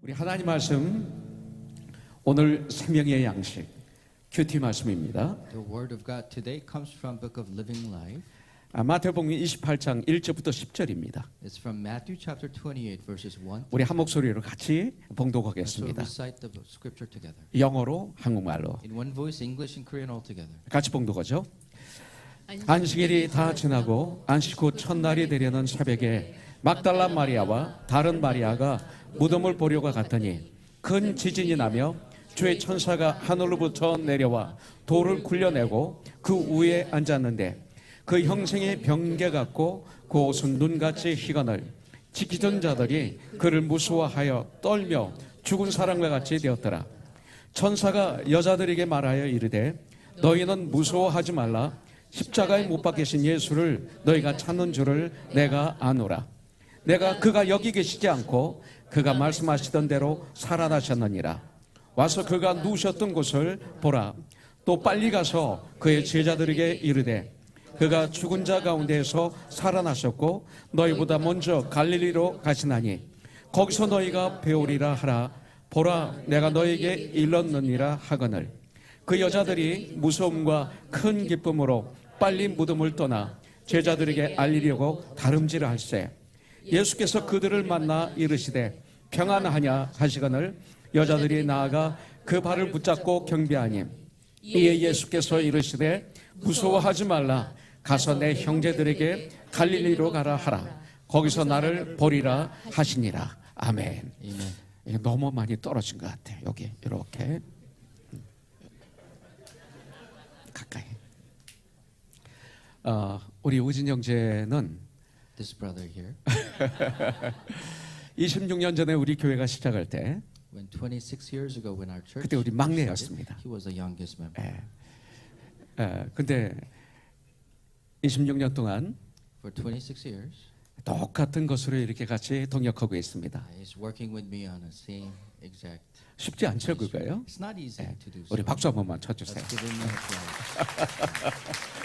우리 하나님 말씀 오늘 생명의 양식 큐티 말씀입니다. The word of God today comes from Book of Living Life. 마태복음 28장 1절부터 10절입니다. It's from Matthew chapter 28 verses 1. 우리 한 목소리로 같이 So 봉독하겠습니다. recite the scripture together. 영어로 한국말로 In one voice, English and Korean all together. 같이 봉독하죠. 안식일이 다 지나고 안식 후 첫날이 되려는 새벽에 막달라 마리아와 다른 마리아가 무덤을 보려고 갔더니 큰 지진이 나며 주의 천사가 하늘로부터 내려와 돌을 굴려내고 그 위에 앉았는데 그 형생이 병개 같고 그 옷은 눈같이 희거늘 지키던 자들이 그를 무서워하여 떨며 죽은 사람과 같이 되었더라. 천사가 여자들에게 말하여 이르되 너희는 무서워하지 말라. 십자가에 못 박히신 예수를 너희가 찾는 줄을 내가 아노라. 내가 그가 여기 계시지 않고 그가 말씀하시던 대로 살아나셨느니라. 와서 그가 누우셨던 곳을 보라. 또 빨리 가서 그의 제자들에게 이르되 그가 죽은 자 가운데에서 살아나셨고 너희보다 먼저 갈릴리로 가시나니 거기서 너희가 배우리라 하라. 보라, 내가 너희에게 일렀느니라 하거늘. 그 여자들이 무서움과 큰 기쁨으로 빨리 무덤을 떠나 제자들에게 알리려고 다름질을 할세. 예수께서 그들을 만나 이르시되 평안하냐 하시거늘 여자들이 나아가 그 발을 붙잡고 경배하니 이에 예수께서 이르시되 무서워하지 말라. 가서 내 형제들에게 갈릴리로 가라 하라. 거기서 나를 보리라 하시니라. 아멘. 이게 너무 많이 떨어진 것 같아요. 여기 이렇게 가까이. 우리 우진 형제는 This brother here, 26년 전에 우리 교회가 시작할 때 when 26 years ago when our church 그때 우리 started, 막내였습니다. he was the youngest member. 근데 26년 동안 For 26 years, 똑같은 것으로 이렇게 같이 동역하고 있습니다. he's working with me on the same exact. 쉽지 않죠, 그거요? It's not easy to do so. 우리 박수 한 번만 쳐주세요. Let's give him an applause.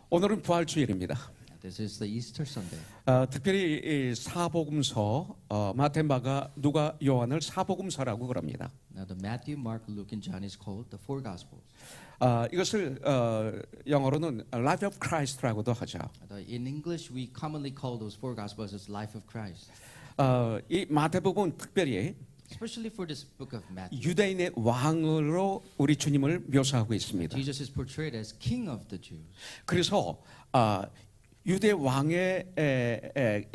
오늘은 부활주일입니다. This is the Easter Sunday. 특별히 이 사복음서 마태, 마가, 누가, 요한을 사복음서라고 그럽니다. Now the Matthew, Mark, Luke, and John is called the four Gospels. 이것을 영어로는 Life of Christ라고도 하죠. In English, we commonly call those four Gospels as Life of Christ. 이 마태복음은 특별히 Especially for this book of Matthew. 유대인의 왕으로 우리 주님을 묘사하고 있습니다. Jesus is portrayed as King of the Jews. 그래서 유대 왕의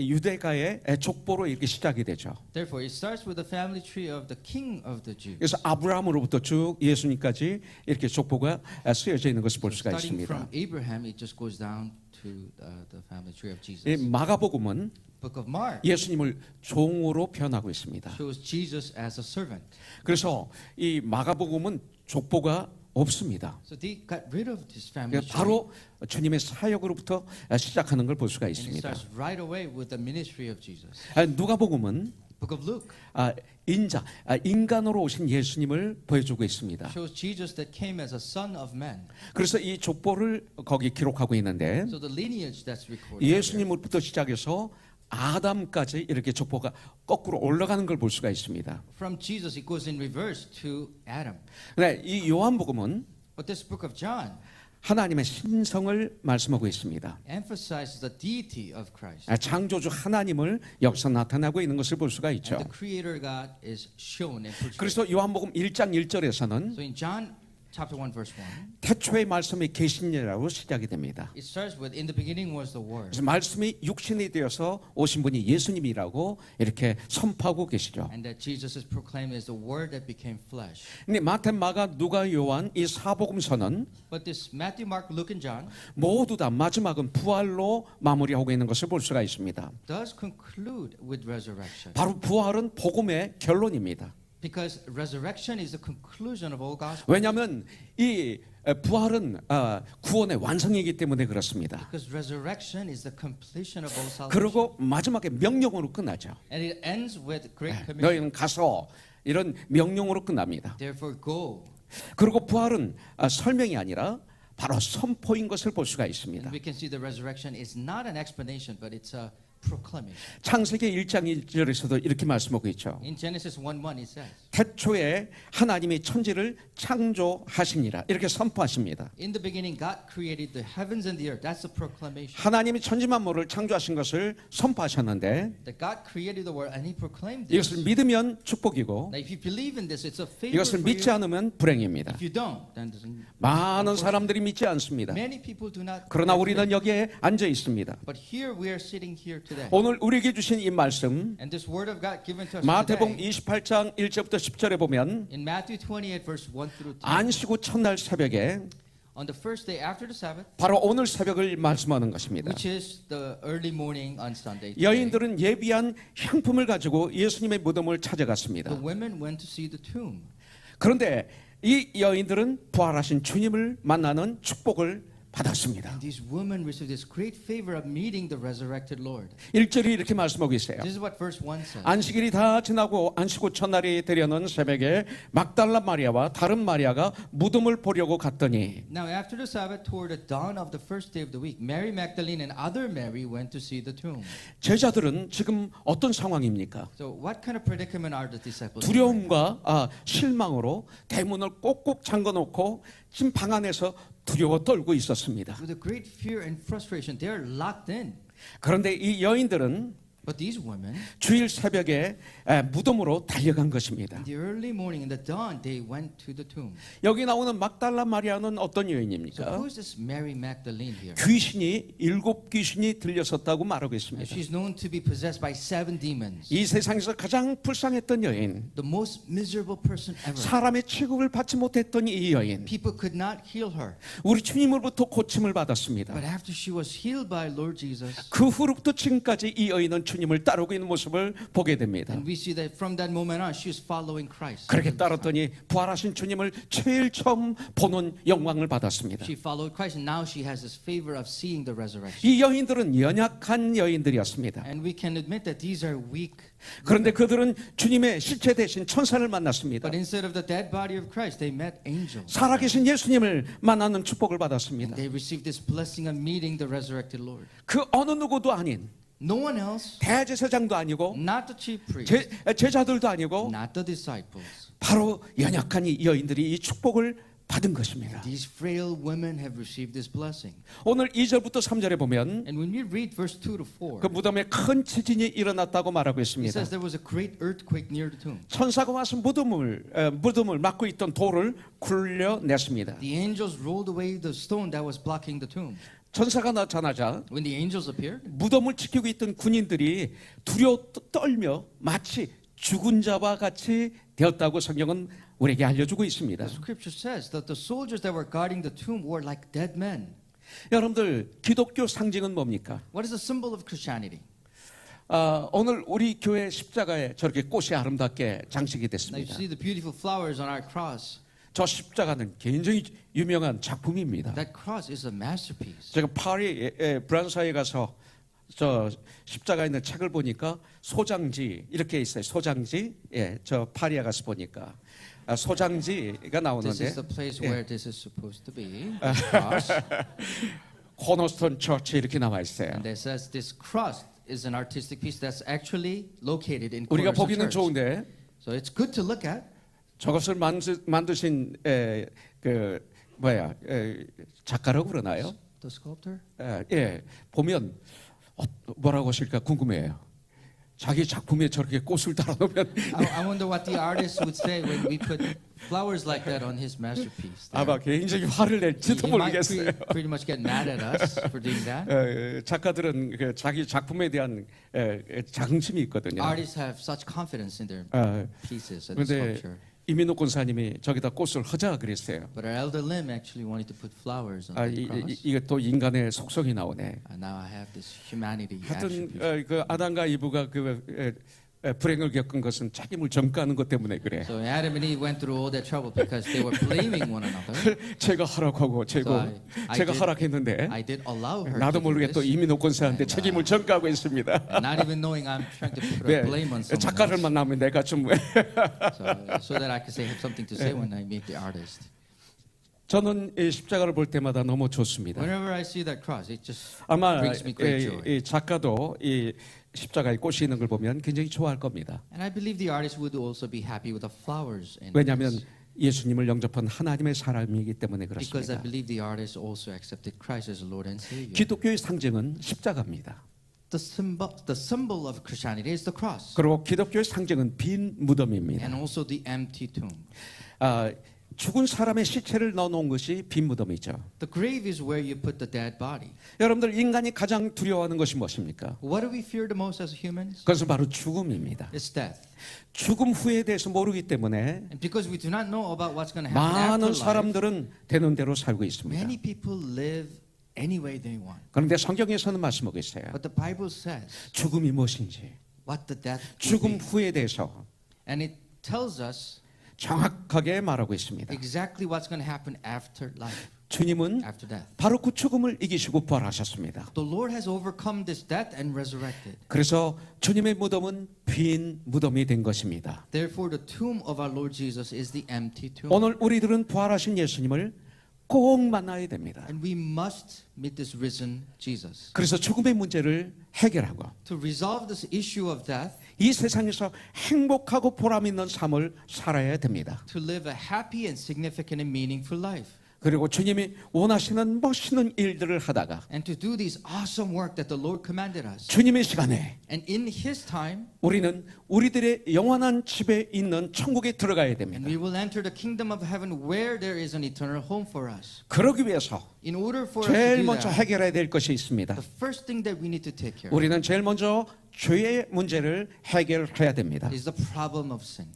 유대가의 족보로 이렇게 시작이 되죠. Therefore, it starts with the family tree of the King of the Jews. 그래서 아브라함으로부터 쭉 예수님까지 이렇게 족보가 쓰여져 있는 것을 볼 수가 Starting 있습니다. from Abraham, it just goes down to the family tree of Jesus. 이 마가복음은 Book of Mark 예수님을 종으로 표현하고 있습니다. shows Jesus as a servant. 그래서 이 마가복음은 족보가 없습니다. So they got rid of this family tree. 바로 주님의 사역으로부터 시작하는 걸 볼 수가 And it 있습니다. starts right away with the ministry of Jesus. 누가복음은 Book of Luke 인간으로 오신 예수님을 보여주고 있습니다. shows Jesus that came as a son of man. 그래서 이 족보를 거기 기록하고 있는데 So the lineage that's recorded. 예수님으로부터 시작해서 아담까지 이렇게 족보가 거꾸로 올라가는 걸 볼 수가 있습니다. From Jesus, it goes in reverse to Adam. 네, 이 요한복음은 But this book of John 하나님의 신성을 말씀하고 있습니다. emphasizes the deity of Christ. 창조주 하나님을 역사 나타나고 있는 것을 볼 수가 있죠. And the Creator God is shown and portrayed. 그래서 요한복음 1장 1절에서는 So in John chapter 1 verse 1, 태초의 말씀이 계시니라고 시작이 됩니다. it starts with in the beginning was the Word. 그래서 말씀이 육신이 되어서 오신 분이 예수님이라고 이렇게 선포하고 계시죠. And that Jesus is proclaimed as the Word that became flesh. 근데 마태, 마가, 누가, 요한 이 사복음서는 But this Matthew, Mark, Luke, and John 모두 다 마지막은 부활로 마무리하고 있는 것을 볼 수가 있습니다. does conclude with resurrection. 바로 부활은 복음의 결론입니다. Because resurrection is the conclusion of all gospels. 왜냐하면 이 부활은 구원의 완성이기 때문에 그렇습니다. Because resurrection is the completion of all salvation. 그리고 마지막에 명령으로 끝나죠. And it ends with great commission. 너희는 가서 이런 명령으로 끝납니다. Therefore go. 그리고 부활은 설명이 아니라 바로 선포인 것을 볼 수가 있습니다. We can see the resurrection is not an explanation, but it's a proclamation. 창세기 1장 1절에서도 이렇게 말씀하고 있죠. In Genesis 1:1 it says, 태초에 하나님이 천지를 창조하시니라 이렇게 선포하십니다. in the beginning God created the heavens and the earth. That's a proclamation. 하나님이 천지 만물을 창조하신 것을 선포하셨는데 That God created the world and He proclaimed 이것을 this. 믿으면 축복이고 Now if you believe in this, it's a favor 이것을 for 믿지 you. 않으면 불행입니다. If you don't, then doesn't. 많은 사람들이 믿지 않습니다. Many people do not. 그러나 believe 우리는 it. 여기에 앉아 있습니다. But here we are sitting here today. 오늘 우리에게 주신 이 말씀 And this word of God given to us 마태복음 today, 28장 1절부터 10절에 보면 in Matthew 28 verse 1 through 10, 안식 후 첫날 새벽에 on the first day after the Sabbath, 바로 오늘 새벽을 말씀하는 것입니다. which is the early morning on Sunday. today, 여인들은 예비한 향품을 가지고 예수님의 무덤을 찾아갔습니다. the women went to see the tomb. 그런데 이 여인들은 부활하신 주님을 만나는 축복을 받았습니다. And these women received this great favor of meeting the resurrected Lord. 1절이 이렇게 말씀하고 있어요. This is what verse 1 says. 안식일이 다 지나고 안식 후 첫날이 되려는 새벽에 막달라 마리아와 다른 마리아가 무덤을 보려고 갔더니 Now after the Sabbath, toward the dawn of the first day of the week, Mary Magdalene and other Mary went to see the tomb. 제자들은 지금 어떤 상황입니까? So what kind of predicament are the disciples in? 두려움과 실망으로 대문을 꼭꼭 잠궈놓고 지금 방 안에서 두려워 떨고 있었습니다. With a great fear and frustration, they are locked in. 그런데 이 여인들은 But these women, 주일 새벽에 무덤으로 달려간 것입니다. in the early morning, in the dawn, they went to the tomb. 여기 나오는 막달라 마리아는 어떤 So 여인입니까? who is this Mary Magdalene here? 귀신이 7 귀신이 들렸었다고 말하고 And 있습니다. she's known to be possessed by 7 demons. 이 세상에서 가장 불쌍했던 여인, The most miserable person ever. 사람의 취급을 받지 못했던 이 여인, People could not heal her. 우리 주님으로부터 고침을 받았습니다. But after she was healed by Lord Jesus, 그 후로부터 지금까지 이 여인은 주님을 따르고 있는 모습을 보게 됩니다. and we see that from that moment on, she is following Christ. 그렇게 따랐더니 부활하신 주님을 제일 처음 보는 영광을 받았습니다. She followed Christ, and now she has this favor of seeing the resurrection. 이 여인들은 연약한 여인들이었습니다. And we can admit that these are weak. 그런데 그들은 주님의 실체 대신 천사를 만났습니다. But instead of the dead body of Christ, they met angels. 살아계신 예수님을 만나는 축복을 And 받았습니다. they received this blessing of meeting the resurrected Lord. 그 어느 누구도 아닌 No one else, 대제사장도 아니고 not the chief priest, 제자들도 아니고 not the disciples. 바로 연약한 이 여인들이 이 축복을 받은 것입니다. These frail women have received this blessing. 오늘 2절부터 3절에 보면 And when we read verse 2 to 4, 그 무덤에 큰 지진이 일어났다고 말하고 it 있습니다. says there was a great earthquake near the tomb. 천사가 와서 무덤을 막고 있던 돌을 굴려냈습니다. The angels rolled away the stone that was blocking the tomb. 천사가 나타나자 When the angels appeared, 무덤을 지키고 있던 군인들이 두려워 떨며 마치 죽은 자와 같이 되었다고 성경은 우리에게 알려주고 있습니다. the scripture says that the soldiers that were guarding the tomb were like dead men. 여러분들 기독교 상징은 뭡니까? What is the symbol of Christianity? 오늘 우리 교회 십자가에 저렇게 꽃이 아름답게 장식이 Now you 됐습니다. see the beautiful flowers on our cross. 저 십자가는 굉장히 유명한 작품입니다. That cross is a masterpiece. 제가 파리 프랑스에 가서 저 십자가 있는 책을 보니까 소장지 이렇게 있어요. 소장지, 저 파리에 가서 보니까 소장지가 This 나오는데 is the place where this is supposed to be. The cross. 코너스톤 처치 이렇게 나와 있어요. And it says this cross is an artistic piece that's actually located in 우리가 Cornerstone 보기는 Church. 좋은데 So it's good to look at. 저것을 만드신 작가라고 그러나요? The sculptor. 보면 뭐라고 하실까 궁금해요. 자기 작품에 저렇게 꽃을 달아놓으면 I wonder what the artist would say when we put flowers like that on his masterpiece. there. 아마 굉장히 화를 낼지도 He might 모르겠어요. pretty much get mad at us for doing that. 작가들은 그 자기 작품에 대한 자긍심이 있거든요. Artists have such confidence in their pieces and 그런데 sculpture. 이민호 권사님이 저기다 꽃을 하자 그랬어요. But our elder Lim actually wanted to put flowers on the cross. 이게 또 인간의 속성이 나오네. And now I have this humanity 하여튼 attribute. 그 아담과 이브가 불행을 겪은 것은 책임을 전가하는 것 때문에 그래. So Adam and Eve went through all that trouble because they were blaming one another. 제가 하라고 하고 제가 허락했는데 I did allow her 나도 to do 모르게 또 this. 이민호 권사한테 책임을 전가하고 있습니다. And not even knowing I'm trying to put a blame on someone 작가를 else. 만나면 내가 좀 So that I can have something to say when I meet the artist. 저는 이 십자가를 볼 때마다 너무 좋습니다. Whenever I see that cross, it just 아마 brings me great joy. 이 작가도 이 십자가에 꽃이 있는 걸 보면 굉장히 좋아할 겁니다. And I believe the artist would also be happy with the flowers in 왜냐하면 this. 예수님을 영접한 하나님의 사람이기 때문에 Because I 그렇습니다. believe the artist also accepted Christ as Lord and Savior. 기독교의 상징은 십자가입니다. The symbol of Christianity is the cross, 그리고 기독교의 상징은 빈 무덤입니다. and also the empty tomb. 아, 죽은 사람의 시체를 넣어놓은 것이 빈 무덤이죠. The grave is where you put the dead body. 여러분들 인간이 가장 두려워하는 것이 무엇입니까? What do we fear the most as humans? 그것은 바로 죽음입니다. It's death. 죽음 후에 대해서 모르기 때문에 And because we do not know about what's going to happen after 많은 life, 사람들은 되는 대로 살고 있습니다. many people live any way they want. 그런데 성경에서는 말씀하고 있어요. But the Bible says 죽음이 무엇인지, what the death will 죽음 be. 후에 대해서 And it tells us 정확하게 말하고 있습니다. exactly what's going to happen after life, 주님은 after death. 바로 그 죽음을 이기시고 부활하셨습니다. The Lord has overcome this death and resurrected. 그래서 주님의 무덤은 빈 무덤이 된 것입니다. Therefore, the tomb of our Lord Jesus is the empty tomb. 오늘 우리들은 부활하신 예수님을 꼭 만나야 됩니다. And we must meet this risen Jesus. 그래서 죽음의 문제를 해결하고 To resolve this issue of death, 이 세상에서 행복하고 보람 있는 삶을 살아야 됩니다. to live a happy and significant and meaningful life. 그리고 주님이 원하시는 멋있는 일들을 하다가 And to do this awesome work that the Lord commanded us. 주님의 시간에 And in His time, 우리는 우리들의 영원한 집에 있는 천국에 들어가야 and 됩니다. we will enter the kingdom of heaven where there is an eternal home for us. 그러기 위해서 In order for us to 제일 do 먼저 that, 해결해야 될 것이 있습니다. the first thing that we need to take care of 우리는 제일 먼저 죄의 문제를 해결해야 됩니다. is the problem of sin.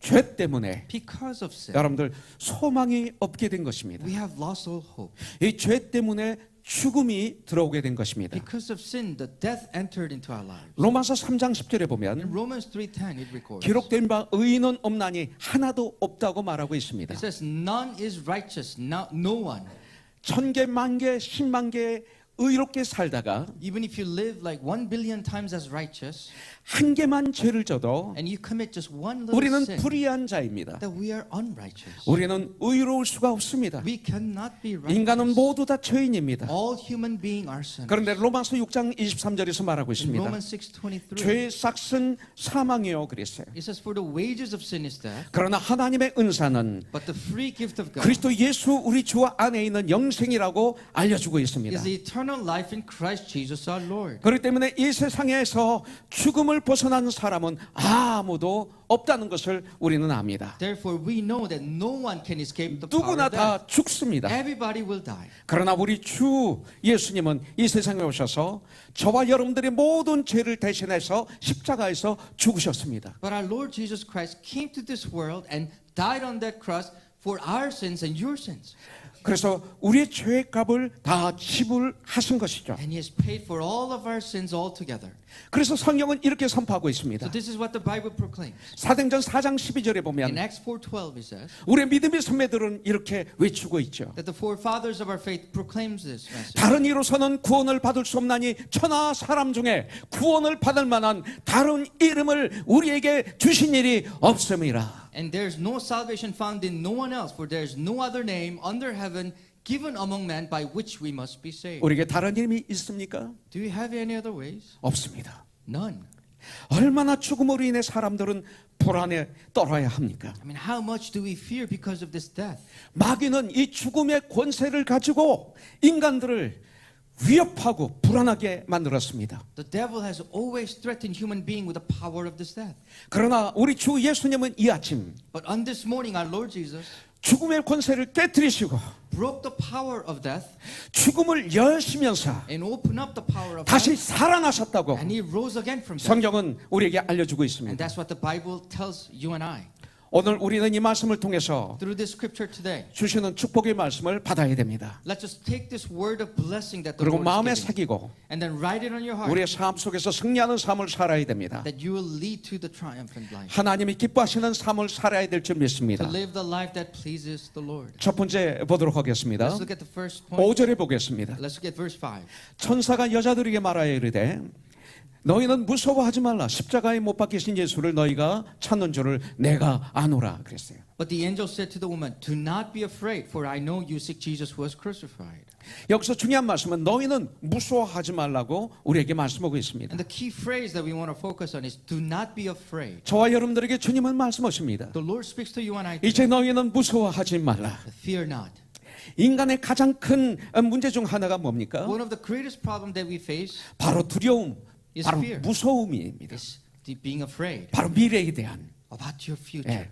죄 때문에 Because of sin, 여러분들 소망이 없게 된 것입니다. we have lost all hope. 이 죄 때문에 죽음이 들어오게 된 것입니다. Because of sin, the death entered into our lives. 로마서 3장 10절에 In 보면 Romans 3:10, it records. 기록된 바 의인은 없나니 하나도 없다고 말하고 있습니다. It says, "None is righteous, no one." 천개 만개 10만 개 의롭게 살다가 Even if you live like 1 billion times as righteous, 한 개만 죄를 져도 and you commit just one little 우리는 sin, 불의한 자입니다. that we are unrighteous. 우리는 의로울 수가 없습니다. We cannot be 인간은 righteous. 모두 다 죄인입니다. All human beings are sinners. 그런데 로마서 6장 23절에서 말하고 In 있습니다. Romans 6:23, 죄의 삭은 사망이요 그랬어요. it says, "For the wages of sin is death, 그러나 하나님의 은사는 but the free gift of God 그리스도 예수 우리 주 안에 있는 영생이라고 알려주고 있습니다. is the eternal life in Christ Jesus our Lord." 그렇기 때문에 이 세상에서 죽음을 벗어나는 사람은 아무도 없다는 것을 우리는 압니다. Therefore, we know that no one can escape the power 누구나 of death. 다 죽습니다. Everybody will die. 그러나 우리 주 예수님은 이 세상에 오셔서 저와 여러분들의 모든 죄를 대신해서 십자가에서 죽으셨습니다. But our Lord Jesus Christ came to this world and died on that cross for our sins and your sins. 그래서 우리의 죄의 값을 다 지불하신 것이죠. And He has paid for all of our sins altogether. 그래서 성경은 이렇게 선포하고 So 있습니다. this is what the Bible proclaims. 사도행전 4장 12절에 In 보면 Acts 4:12 it says 우리의 믿음의 선배들은 이렇게 외치고 있죠. that the forefathers of our faith proclaims this message. 다른 이로서는 구원을 받을 수 없나니 천하 사람 중에 구원을 받을 만한 다른 이름을 우리에게 주신 일이 없음이라. And there's no salvation found in no one else, for there's no other name under heaven given among men by which we must be saved. 우리에게 다른 이름이 있습니까? Do you have any other ways? 없습니다. None. 얼마나 죽음으로 인해 사람들은 불안에 떨어야 합니까? I mean, how much do we fear because of this death? 마귀는 이 죽음의 권세를 가지고 인간들을 위협하고 불안하게 만들었습니다. The devil has always threatened human being with the power of this death. 그러나 우리 주 예수님은 이 아침 But on this morning, our Lord Jesus 죽음의 권세를 깨뜨리시고 broke the power of death 죽음을 여시면서 and opened up the power of 다시 life. 살아나셨다고 And He rose again from death. 성경은 우리에게 알려주고 And 있습니다. that's what the Bible tells you and I. 오늘 우리는 이 말씀을 통해서 Through this scripture today, 주시는 축복의 말씀을 받아야 됩니다. let's just take this word of blessing that the 그리고 Lord 마음에 is giving, 새기고 and then write it on your heart, 우리의 삶 속에서 승리하는 삶을 살아야 됩니다. that you will lead to the triumphant life. 하나님이 기뻐하시는 삶을 살아야 될 줄 믿습니다. To live the life that pleases the Lord. 첫 번째 보도록 하겠습니다. Let's look at the first point. 5절에 보겠습니다. Let's look at verse 5. 천사가 여자들에게 말하여 이르되 너희는 무서워하지 말라. 십자가에 못 박히신 예수를 너희가 찾는 줄을 내가 아노라 그랬어요. But the angel said to the woman, "Do not be afraid, for I know you seek Jesus who was crucified." 여기서 중요한 말씀은 너희는 무서워하지 말라고 우리에게 말씀하고 있습니다. And the key phrase that we want to focus on is "Do not be afraid." 저와 여러분들에게 주님은 말씀하십니다. The Lord speaks to you and I. 이제 너희는 무서워하지 말라. Fear not. 인간의 가장 큰 문제 중 하나가 뭡니까? One of the greatest problems that we face 바로 두려움, is 바로 fear. 무서움입니다. is being afraid 바로 미래에 대한 about your future. 예,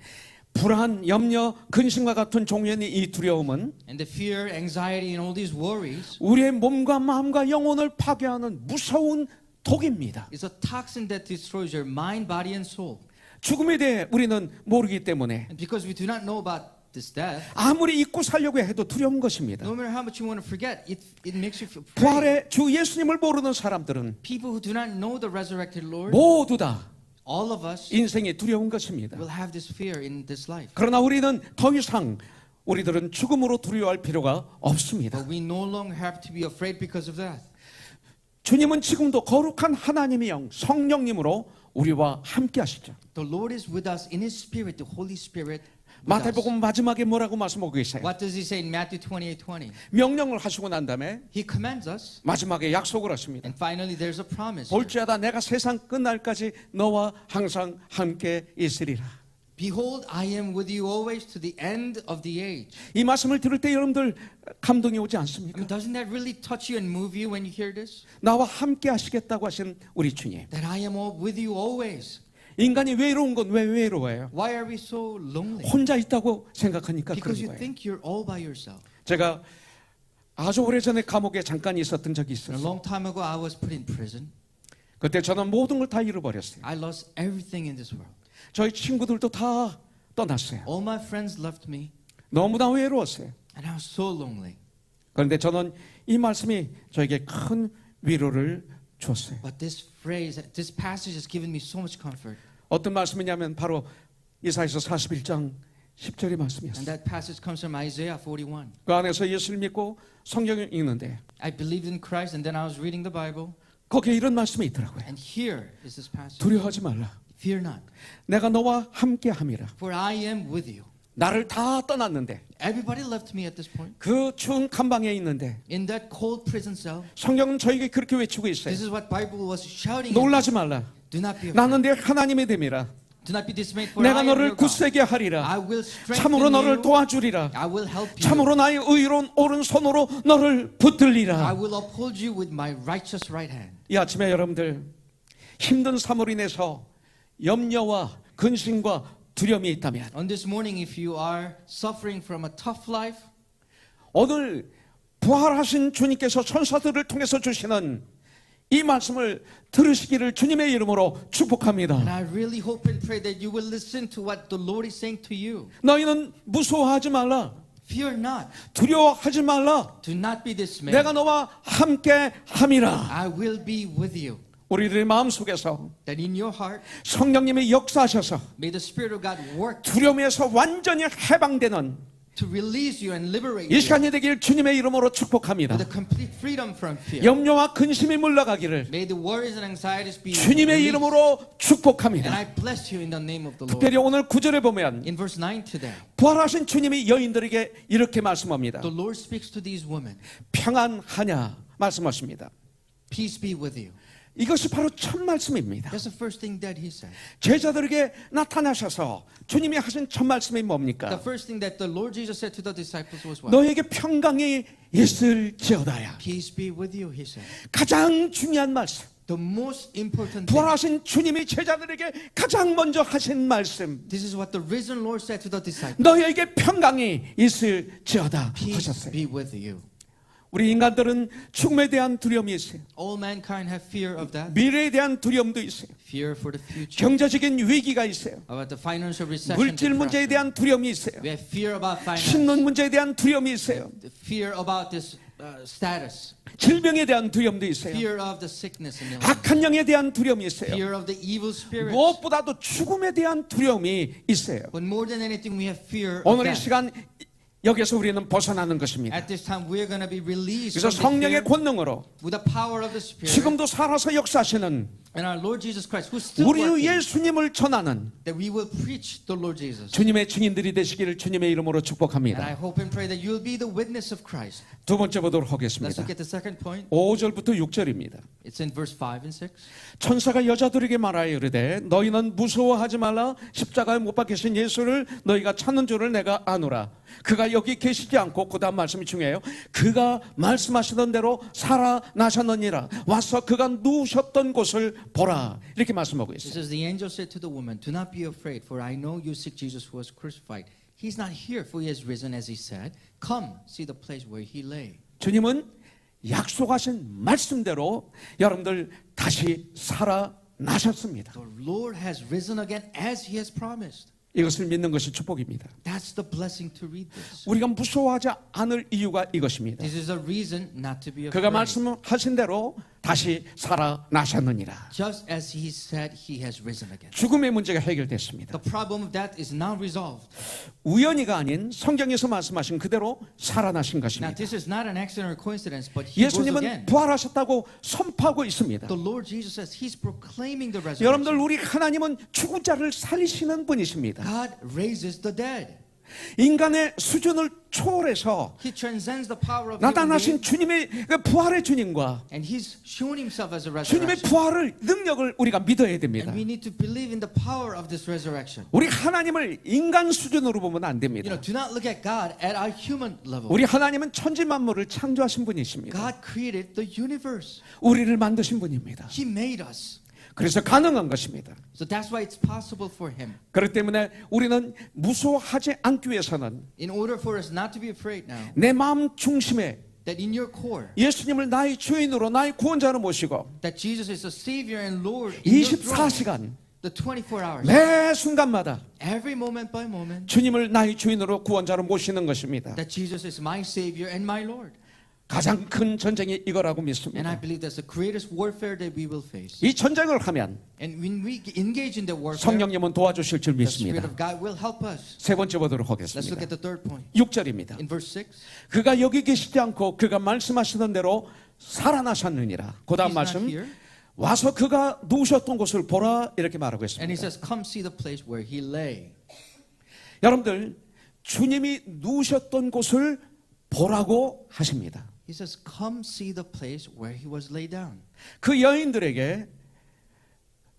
불안, 염려, 근심과 같은 종류의 이 두려움은 And the fear, anxiety, and all these worries 우리의 몸과 마음과 영혼을 파괴하는 무서운 독입니다. is a toxin that destroys your mind, body, and soul. 죽음에 대해 우리는 모르기 때문에 And because we do not know about this death, 아무리 잊고 살려고 해도 두려운 것입니다. no matter how much you want to forget, it makes you feel afraid. 부활의 주 예수님을 모르는 사람들은 People who do not know the resurrected Lord, 모두 다 all of us 인생이 두려운 것입니다. will have this fear in this life. 그러나 우리는 더 이상 우리들은 죽음으로 두려워할 필요가 없습니다. But we no longer have to be afraid because of that. 주님은 지금도 거룩한 하나님의 영, 성령님으로 우리와 함께 하시죠. The Lord is with us in His Spirit, the Holy Spirit. with us. 마태복음 마지막에 뭐라고 말씀하고 계세요? What does He say in Matthew 28:20? 명령을 하시고 난 다음에 He commands us, 마지막에 약속을 하십니다. and finally there's a promise. here. 볼지어다 내가 세상 끝날까지 너와 항상 함께 있으리라. Behold, I am with you always to the end of the age. 이 말씀을 들을 때 여러분들 감동이 오지 I 않습니까? mean, doesn't that really touch you and move you when you hear this? 나와 함께 하시겠다고 하신 우리 주님. That I am all with you always. 인간이 외로운 건 왜 외로워요? Why are we so lonely? 혼자 있다고 생각하니까 Because 그런 you 거예요. think you're all by yourself. 제가 아주 오래전에 감옥에 잠깐 있었던 적이 A 있었어요. long time ago, I was put in prison. 그때 저는 모든 걸 다 잃어버렸어요. I lost everything in this world. 저희 친구들도 다 떠났어요. All my friends left me, 너무나 외로웠어요. and I was so lonely. 그런데 저는 이 말씀이 저에게 큰 위로를 줬어요. But this phrase, this passage has given me so much comfort. 어떤 말씀이냐면 바로 이사야서 41장 10절의 And 말씀이었어요. that passage comes from Isaiah 41. 그 안에서 예수를 믿고 성경을 읽는데 I believed in Christ, and then I was reading the Bible, 거기에 이런 말씀이 있더라고요. and here is this passage. 두려워하지 말라. Fear not, 내가 너와 함께 함이라. for I am with you. 나를 다 떠났는데 Everybody left me at this point. 그 추운 감방에 있는데 In that cold prison cell, 성경은 저에게 그렇게 외치고 있어요. this is what Bible was shouting. 놀라지 말라. Do not be afraid. 나는 내 하나님의 됨이라. Do not be dismayed, for 내가 I am 너를 your God. 굳세게 하리라. I will strengthen 참으로 너를 you. 도와주리라. I will help you. 참으로 나의 의로운 오른손으로 너를 I 붙들리라. will uphold you with my righteous right hand. 이 아침에 여러분들 힘든 삶으로 인해서 염려와 근심과 두려움이 있다면 On this morning, if you are suffering from a tough life, 오늘 부활하신 주님께서 천사들을 통해서 주시는 이 말씀을 들으시기를 주님의 이름으로 and 축복합니다. I really hope and pray that you will listen to what the Lord is saying to you. 너희는 무서워하지 말라. Fear not. 두려워하지 말라. Do not be dismayed. 내가 너와 함께 함이라. I will be with you. 우리들의 마음속에서 That in your heart, 성령님의 역사하셔서 may the Spirit of God work 두려움에서 완전히 해방되는 to release you and liberate 이 you 시간이 되길 주님의 이름으로 축복합니다. with a complete freedom from fear. 염려와 근심이 물러가기를 May the worries and anxieties be 주님의 released. 이름으로 And 축복합니다. I bless you in the name of the Lord. 특별히 오늘 9절에 보면 In verse 9 today, 부활하신 주님이 여인들에게 이렇게 말씀합니다. the Lord speaks to these women. 평안하냐 말씀하십니다. Peace be with you. 이것이 바로 첫 말씀입니다. That's the first thing that he said. 제자들에게 나타나셔서 주님이 하신 첫 말씀이 The 뭡니까? first thing that the Lord Jesus said to the disciples was what? 너에게 평강이 있을지어다야. Peace be with you, he said. 가장 중요한 말씀. The most important thing. 부활하신 주님이 제자들에게 가장 먼저 하신 말씀. This is what the risen Lord said to the disciples. 너에게 평강이 있을지어다 Peace 하셨어요. be with you. 우리 인간들은 죽음에 대한 두려움이 있어요. All mankind have fear of that. 미래에 대한 두려움도 있어요. Fear for the future. 경제적인 위기가 있어요. About the financial recession. 물질 문제에 depression. 대한 두려움이 있어요. We have fear about finance. 신분 문제에 대한 두려움이 있어요. The fear about this status. 질병에 대한 두려움도 있어요. Fear of the sickness and illness. 악한 영에 대한 두려움이 있어요. Fear of the evil spirits. 무엇보다도 죽음에 대한 두려움이 있어요. But more than anything, we have fear of 오늘 이 death. 시간 여기서 우리는 벗어나는 것입니다. At this time, we are going to be released 그래서 from the fear 성령의 권능으로 with the power of the Spirit. 지금도 살아서 역사하시는 And our Lord Jesus Christ, who's still 우리 working, 예수님을 전하는 that we will preach the Lord Jesus. 주님의 증인들이 되시기를 주님의 이름으로 And I 축복합니다. hope and pray that you'll be the witness of Christ. 두 번째 보도록 Let's 하겠습니다. look at the second point. 5절부터 6절입니다. It's in verse 5 and 6. 천사가 여자들에게 말하여 이르되 너희는 무서워하지 말라. 십자가에 못 박히신 예수를 너희가 찾는 줄을 내가 아노라. 그가 여기 계시지 않고, 그 다음 말씀이 중요해요. 그가 말씀하시던 대로 살아나셨느니라. 와서 그가 누우셨던 곳을 보라. 이렇게 말씀하고 It 있어요. says, the angel said to the woman, do not be afraid, for I know you seek Jesus who was crucified. He's not here, for he has risen as he said. Come, see the place where he lay. 주님은 약속하신 말씀대로 여러분들 다시 살아나셨습니다. The Lord has risen again as he has promised. 이것을 믿는 것이 축복입니다. That's the blessing to read this. 우리가 무서워하지 않을 이유가 이것입니다. This is a reason not to be 그가 afraid. 말씀하신 대로 다시 살아나셨느니라. Just as he said, he has risen again. 죽음의 문제가 해결됐습니다. The problem of that is now resolved. 우연히가 아닌 성경에서 말씀하신 그대로 살아나신 Now, 것입니다. this is not an accident or coincidence, but he rose 예수님은 again. 부활하셨다고 선포하고 있습니다. The Lord Jesus says he's proclaiming the resurrection. 여러분들, 우리 하나님은 죽은 자를 살리시는 분이십니다. God raises the dead. 인간의 수준을 초월해서 He transcends the power of human 나타나신 being, 주님의 그 부활의 주님과 and he's shown himself as a 주님의 resurrection. 부활을 능력을 우리가 믿어야 됩니다. And we need to believe in the power of this resurrection. 우리 하나님을 인간 수준으로 보면 안 You 됩니다. know, do not look at God at our human level. 우리 하나님은 천지 만물을 창조하신 분이십니다. God created the universe. 우리를 만드신 분입니다. He made us. 그래서 가능한 것입니다. So that's why it's possible for him. 그렇기 때문에 우리는 무서워하지 않기 위해서는 In order for us not to be afraid now, 내 마음 중심에 that in your core, 예수님을 나의 주인으로, 나의 구원자로 모시고 that Jesus is the Savior and Lord in your throne, 24시간 the 24 hours, 매 순간마다 every moment by moment, 주님을 나의 주인으로, 구원자로 모시는 것입니다. that Jesus is my Savior and my Lord. 가장 큰 전쟁이 이거라고 And I 믿습니다. believe that's the greatest warfare that we will face. 이 전쟁을 하면 And when we engage in the warfare, 성령님은 도와주실 줄 the Spirit 믿습니다. of God will help us. 세 번째 보도록 Let's look 하겠습니다. at the third point. 6절입니다. In verse 6, 그가 여기 계시지 않고 그가 말씀하시던 대로 살아나셨느니라. 그 다음 He's not 말씀, here. 와서 그가 누우셨던 곳을 보라, 이렇게 말하고 And he 있습니다. says, come see the place where he lay. 여러분들, 주님이 누우셨던 곳을 보라고 하십니다. He says, come see the place where he was laid down. 그 여인들에게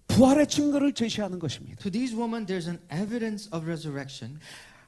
부활의 증거를 제시하는 것입니다. To these women, there's an evidence of resurrection.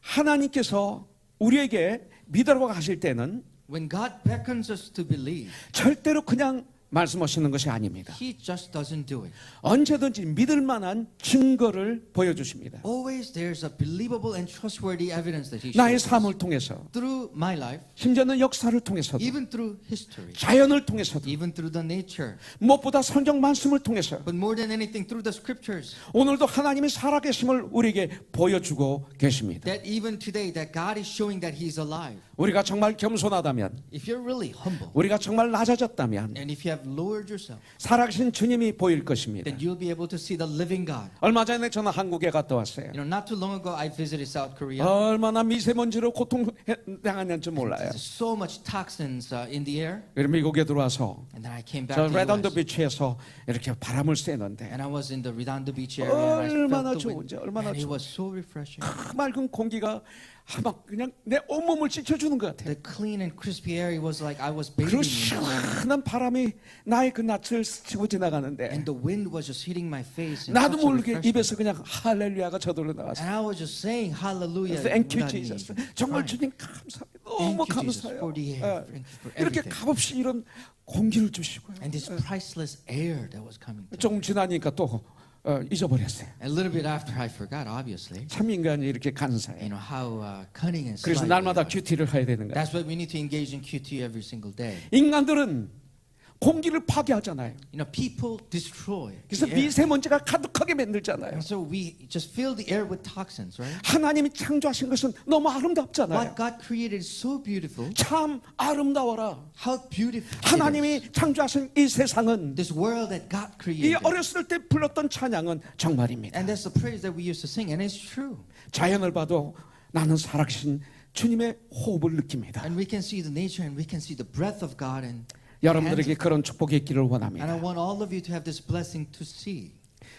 하나님께서 우리에게 믿으라고 하실 때는 When God beckons us to believe, 절대로 그냥 말씀하시는 것이 아닙니다. he just doesn't do it. 언제든지 믿을 만한 증거를 보여주십니다. Always there's a believable and trustworthy evidence that he 나의 shows us. 삶을 통해서, Through my life, 심지어는 역사를 통해서도, even through history, 자연을 통해서도, even through the nature, 무엇보다 성경 말씀을 통해서 but more than anything through the scriptures. 오늘도 하나님이 살아계심을 우리에게 보여주고 계십니다. That even today, that God is showing that He's alive. 우리가 정말 겸손하다면, If you're really humble, 우리가 정말 낮아졌다면 and if you have lowered yourself, 살아계신 주님이 보일 것입니다. then you'll be able to see the living God. 얼마 전에 저는 한국에 갔다 왔어요. You know, not too long ago, I visited South Korea. 얼마나 미세먼지로 고통당하는지 몰라요. There's so much toxins in the air. 그리고 미국에 들어와서 And then I came back 저 to the 레던드 US. 비치에서 이렇게 바람을 쐬는데 And I was in the Redondo Beach area. And I 얼마나 felt the wind. 좋은지, 얼마나 And it 좋은지. was so refreshing. 맑은 공기가 막 그냥 내 온몸을 찢어주는 것 같아요. The clean and crispy air, it was like I was 그리고 bathing in it. 시원한 바람이 나의 그 낯을 스치고 지나가는데 And the wind was just hitting my face. And 나도 such a 모르게 refreshment. 입에서 그냥 할렐루야가 저절로 나왔어요. And I was just saying hallelujah. Thank you without Jesus. even 정말 trying. 주님 감사해요. Thank 너무 you, Jesus, 감사해요. for the air. 예. Thank you for 이렇게 everything. 값없이 이런 공기를 주시고요. And this priceless air that was coming to me. 조금 지나니까 또 잊어버렸어요. A little bit after I forgot, obviously. 참 인간이 이렇게 You 간사해요. know how cunning and 그래서 sly 날마다 we are. 큐티를 해야 되는 거예요. That's why we need to engage in QT every single day. 인간들은 공기를 파괴하잖아요. You know, people destroy 그래서 the air. 미세먼지가 가득하게 만들잖아요. And so we just fill the air with toxins, right? 하나님이 창조하신 것은 너무 아름답잖아요. What God created is so beautiful. 참 아름다워라. How beautiful it is. 하나님이 창조하신 이 세상은 This world that God 이 created. 어렸을 때 불렀던 찬양은 정말입니다. And that's the praise that we used to sing, and it's true. 자연을 봐도 나는 살아계신 주님의 호흡을 느낍니다. And we can see the nature, and we can see the breath of God, and 여러분들에게 그런 축복이 있기를 And I 원합니다. want all of you to have this blessing to see.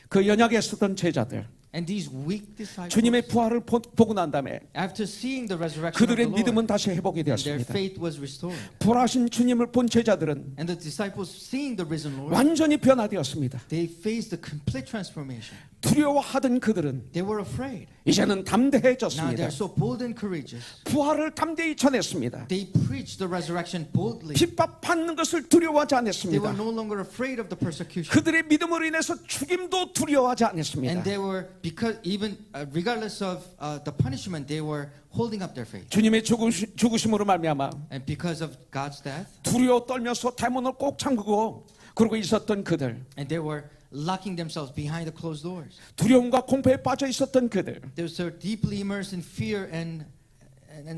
그 연약에 쓰던 제자들, And these weak disciples, 주님의 부활을 보고 난 다음에 after seeing the resurrection of 그들의 the Lord, 믿음은 다시 회복이 their 되었습니다. faith was restored. 부활하신 주님을 본 제자들은 And the disciples, seeing the risen Lord, 완전히 변화되었습니다. they faced a complete transformation. 두려워하던 그들은 They were afraid. 이제는 Now 담대해졌습니다. they're so bold and courageous. 부활을 담대히 전했습니다. They preached the resurrection boldly. 핍박받는 것을 두려워하지 They 않았습니다. were no longer afraid of the persecution. 그들의 믿음으로 인해서 죽임도 두려워하지 않았습니다. And they were, because even regardless of the punishment, they were holding up their faith. 주님의 죽으심으로 말미암아 And because of God's death, 두려워 떨면서 대문을 꼭 잠그고 그러고 있었던 그들, and they were locking themselves behind the closed doors. 두려움과 공포에 빠져 있었던 그들, They were so deeply immersed in fear and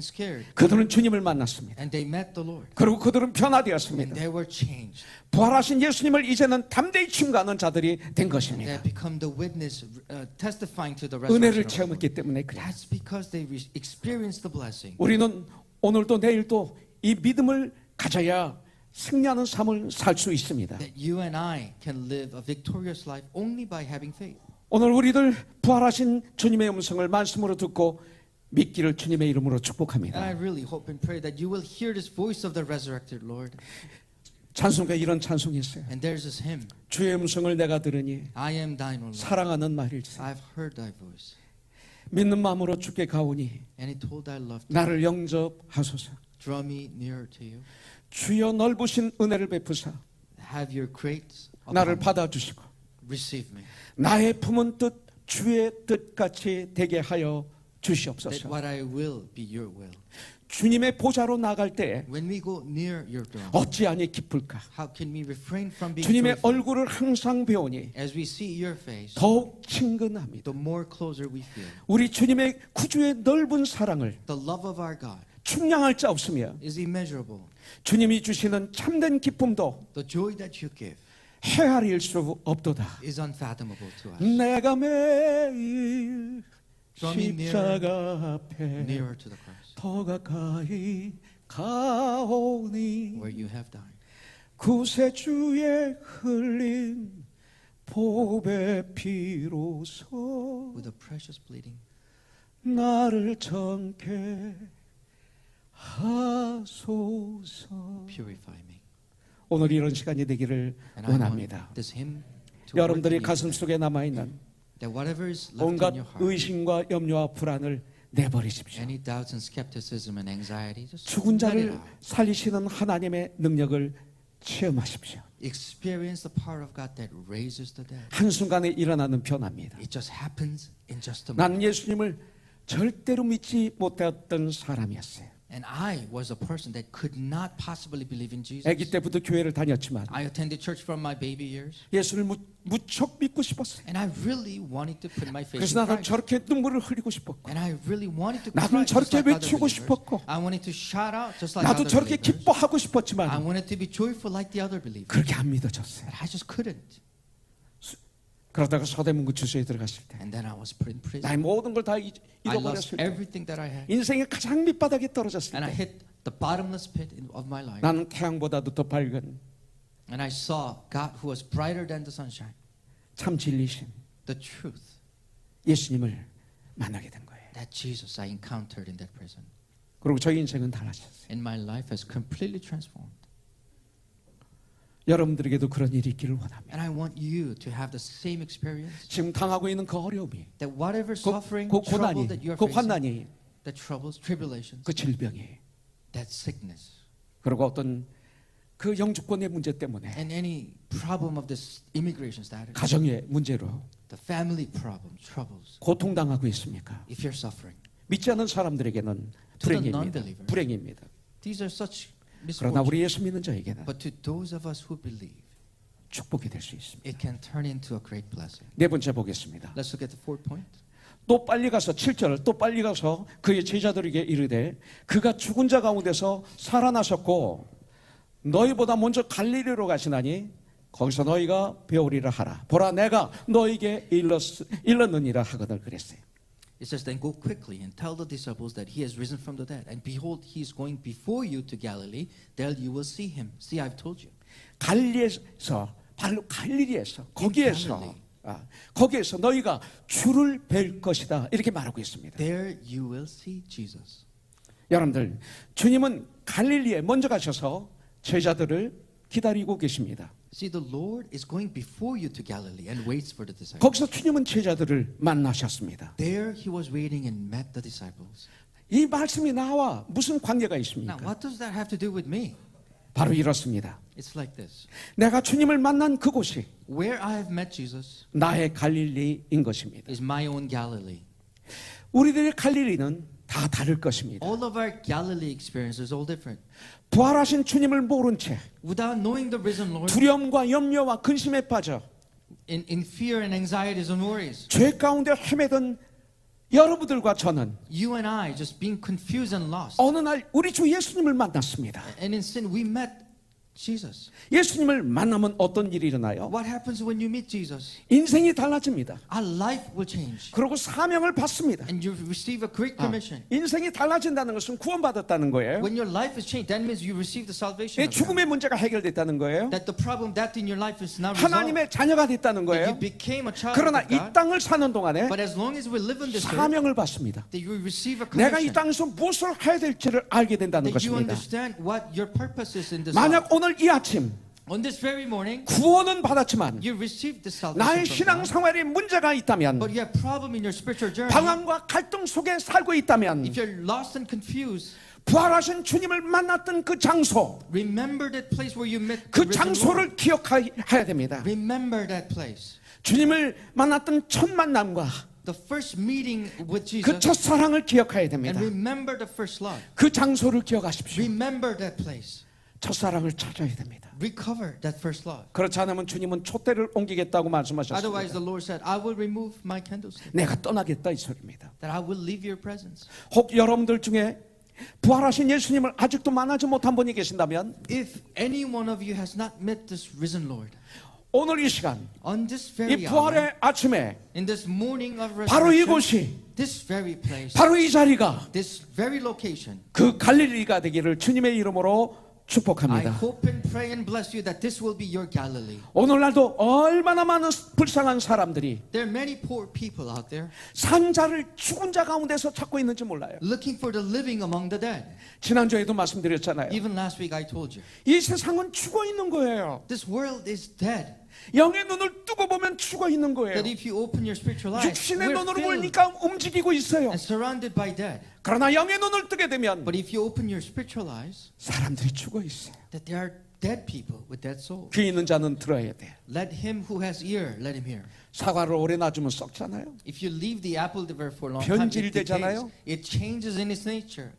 scared. 그들은 주님을 만났습니다. And they met the Lord. 그리고 그들은 And 변화되었습니다. they were changed. 부활하신 예수님을 이제는 담대히 증거하는 자들이 된 And they 것입니다. have become the witness, testifying to the 은혜를 resurrection of the Lord. 체험했기 때문에 그래요. That's because they experienced the blessing. 우리는 오늘도 내일도 이 믿음을 가져야 승리하는 삶을 살 수 있습니다. That you and I can live a victorious life only by having faith. 오늘 우리들 부활하신 주님의 음성을 말씀으로 듣고 믿기를 주님의 이름으로 And I 축복합니다. really hope and pray that you will hear this voice of the resurrected Lord. 찬송가에 이런 찬송이 있어요. And there's this hymn, 주의 음성을 내가 들으니 I am thine, O Lord. 사랑하는 말일세. I've heard thy voice. 믿는 마음으로 주께 가오니 And he told thy love to 나를 영접하소서. draw me nearer to you. 주여 넓으신 은혜를 베푸사 Have your grace 나를 upon me. 받아주시고 Receive me. 나의 품은 뜻 주의 뜻같이 되게 하여 That 주시옵소서. what I will be your will. 주님의 보좌로 나갈 때 When we go near your throne, 어찌하니 기쁠까? how can we refrain from being 주님의 joyful? 얼굴을 항상 배우니 As we see your face, 더욱 친근합니다. the more closer we feel. 우리 주님의 구주의 넓은 사랑을 The love of our God 충량할 자 없으며 is immeasurable. 주님이 주시는 참된 기쁨도 The joy that you give 헤아릴 수 없도다. is unfathomable to us. 내가 매일 Draw me 십자가 앞에 Nearer to the cross, 더 가까이 가오니 where you have died. 구세주의 흘린 보배 피로소 With a precious bleeding, 나를 정케 하소서. purify me. 오늘 이런 시간이 되기를 And I 원합니다. want this hymn to 여러분들이 work in you 가슴 today. 속에 남아있는 That whatever is left 온갖 in your heart, 의심과 염려와 불안을 내버리십시오. any doubts and skepticism and anxiety, just 죽은 let it 자를 out. 살리시는 하나님의 능력을 체험하십시오. Experience the power of God that raises the dead. 한순간에 일어나는 변화입니다. It just happens in just a 난 moment. 예수님을 절대로 믿지 못했던 사람이었어요. And I was a person that could not possibly believe in Jesus. 아기 때부터 교회를 다녔지만 I attended church from my baby years. 예수를 무척 믿고 싶었어요. And I really wanted to put my faith 그래서 in 나도 Christ. 저렇게 눈물을 흘리고 싶었고 And I really wanted to 나도 cry just 저렇게 like other 외치고 believers. 싶었고 I wanted to shout out just like 나도 other 저렇게 believers. 기뻐하고 I 싶었지만 wanted to be joyful like the other believers. 그렇게 안 믿어졌어요. But I just couldn't. 그러다가 서대문구 주소에 들어갔을 때 And then I was put in prison. 나의 모든 걸 다 I lost 잃어버렸을 때 everything that I had. 인생의 가장 밑바닥에 떨어졌을 And I 때 hit the bottomless pit of my life. 나는 태양보다도 더 밝은 And I saw God who was brighter than the sunshine. 참 진리신 The truth. 예수님을 만나게 된 거예요. That Jesus I encountered in that prison. 그리고 저희 인생은 달라졌어요. And my life has completely transformed. 여러분들에게도 그런 일이 있기를 원합니다. And I want you to have the same experience. 지금 당하고 있는 그 어려움이 That whatever suffering, 그 trouble 고난이 that you are 그 facing, 환난이 the troubles, tribulations, 그 질병이 that sickness, 그리고 어떤 그 영주권의 문제 때문에 and any problem of this immigration status, 가정의 문제로 the family problem, troubles, 고통당하고 있습니까? if you're suffering. 믿지 않는 사람들에게는 To the 불행입니다. non-believers. 불행입니다. These are such 그러나 misfortunes. 우리 예수 믿는 자에게는 But to those of us who believe, 축복이 될 수 있습니다. it can turn into a great blessing. 네 번째 보겠습니다. Let's look at the fourth point. 또 빨리 가서 7절 또 빨리 가서 그의 제자들에게 이르되 그가 죽은 자 가운데서 살아나셨고 너희보다 먼저 갈릴리로 가시나니 거기서 너희가 배우리라 하라. 보라 내가 너희에게 일렀느니라 하거늘 그랬어요. It says, then go quickly and tell the disciples that he has risen from the dead. And behold, he is going before you to Galilee. There you will see him. See, I've told you. 갈릴리에서 바로 갈릴리에서 거기에서 Galilee. 거기에서 너희가 주를 뵐 것이다 이렇게 말하고 있습니다. There you will see Jesus. 여러분들 주님은 갈릴리에 먼저 가셔서 제자들을 기다리고 계십니다. See, the Lord is going before you to Galilee and waits for the disciples. 거기서 주님은 제자들을 만나셨습니다. There he was waiting and met the disciples. 이 말씀이 나와 무슨 관계가 Now, 있습니까? what does that have to do with me? 바로 이렇습니다. It's like this. 내가 주님을 만난 그곳이 Where I have met Jesus 나의 갈릴리인 것입니다. is my own Galilee. 우리들의 갈릴리는 다 다를 것입니다. All of our Galilee experience is all different. 부활하신 주님을 모른 채 Without knowing the risen Lord, 두려움과 염려와 근심에 빠져 in fear and anxieties and worries, 죄 가운데 헤매던 여러분들과 저는 you and I just being confused and lost. 어느 날 우리 주 예수님을 만났습니다. And in sin, we met Jesus. 예수님을 만나면 어떤 일이 일어나요? What happens when you meet Jesus? 인생이 달라집니다. Our life will change. 그리고 사명을 받습니다. And you receive a great commission. 인생이 달라진다는 것은 구원받았다는 거예요. When your life is changed, that means you receive the salvation of God. 죽음의 문제가 해결됐다는 거예요. That the problem that in your life is now resolved. 하나님의 자녀가 됐다는 That 거예요. you became a child 그러나 of 이 God. 땅을 사는 동안에 But as long as we live in this earth, 사명을 받습니다. that you receive a 내가 이 commission. 땅에서 무엇을 해야 될지를 알게 된다는 That you 것입니다. understand what your purpose is in this 만약 life. 오늘 이 아침 On this very morning, 구원은 받았지만 you received the 나의 salvation 신앙 from God. 생활에 문제가 있다면 But you have problem in your spiritual journey. 방황과 갈등 속에 살고 있다면 If you're lost and confused, 부활하신 주님을 만났던 그 장소 remember that place where you met the 그 risen Lord. 장소를 기억해야 됩니다. Remember that place. 주님을 만났던 첫 만남과 The first meeting with 그 Jesus. 첫사랑을 기억해야 And 됩니다. remember the first love. 그 장소를 기억하십시오. Remember that place. 첫사랑을 찾아야 됩니다. Recover that first love. 그렇지 않으면 주님은 촛대를 옮기겠다고 Otherwise, 말씀하셨습니다. the Lord said, I will remove my candlestick. 내가 떠나겠다 이 소리입니다. That I will leave your presence. 혹 여러분들 중에 부활하신 예수님을 아직도 만나지 못한 분이 계신다면 If any one of you has not met this risen Lord, 오늘 이 시간 on this 이 very hour, 부활의 아침에 in this morning of 바로 resurrection, 이곳이 this very place, 바로 이 자리가 this very location, 그 갈릴리가 되기를 주님의 이름으로 I 축복합니다. hope and pray and bless you that this will be your Galilee. 오늘날도 얼마나 많은 불쌍한 사람들이 There are many poor people out there 산자를 죽은 자 가운데서 찾고 있는지 몰라요. looking for the living among the dead. 지난주에도 말씀드렸잖아요. Even last week I told you, 이 세상은 죽어 있는 거예요. this world is dead. 영의 눈을 뜨고 보면 죽어 있는 거예요. That if you open your spiritual eyes, 육신의 we're 눈으로 filled 보니까 움직이고 있어요. and surrounded by dead. 그러나 영의 눈을 뜨게 되면 But if you open your spiritual eyes, 사람들이 죽어 있어요. that there are dead people with dead souls. 귀 있는 자는 들어야 돼. Let him who has ear, let him hear. 사과를 오래 놔주면 썩잖아요. If you leave the apple there for a long time, it 변질되잖아요. decays. It changes in its nature.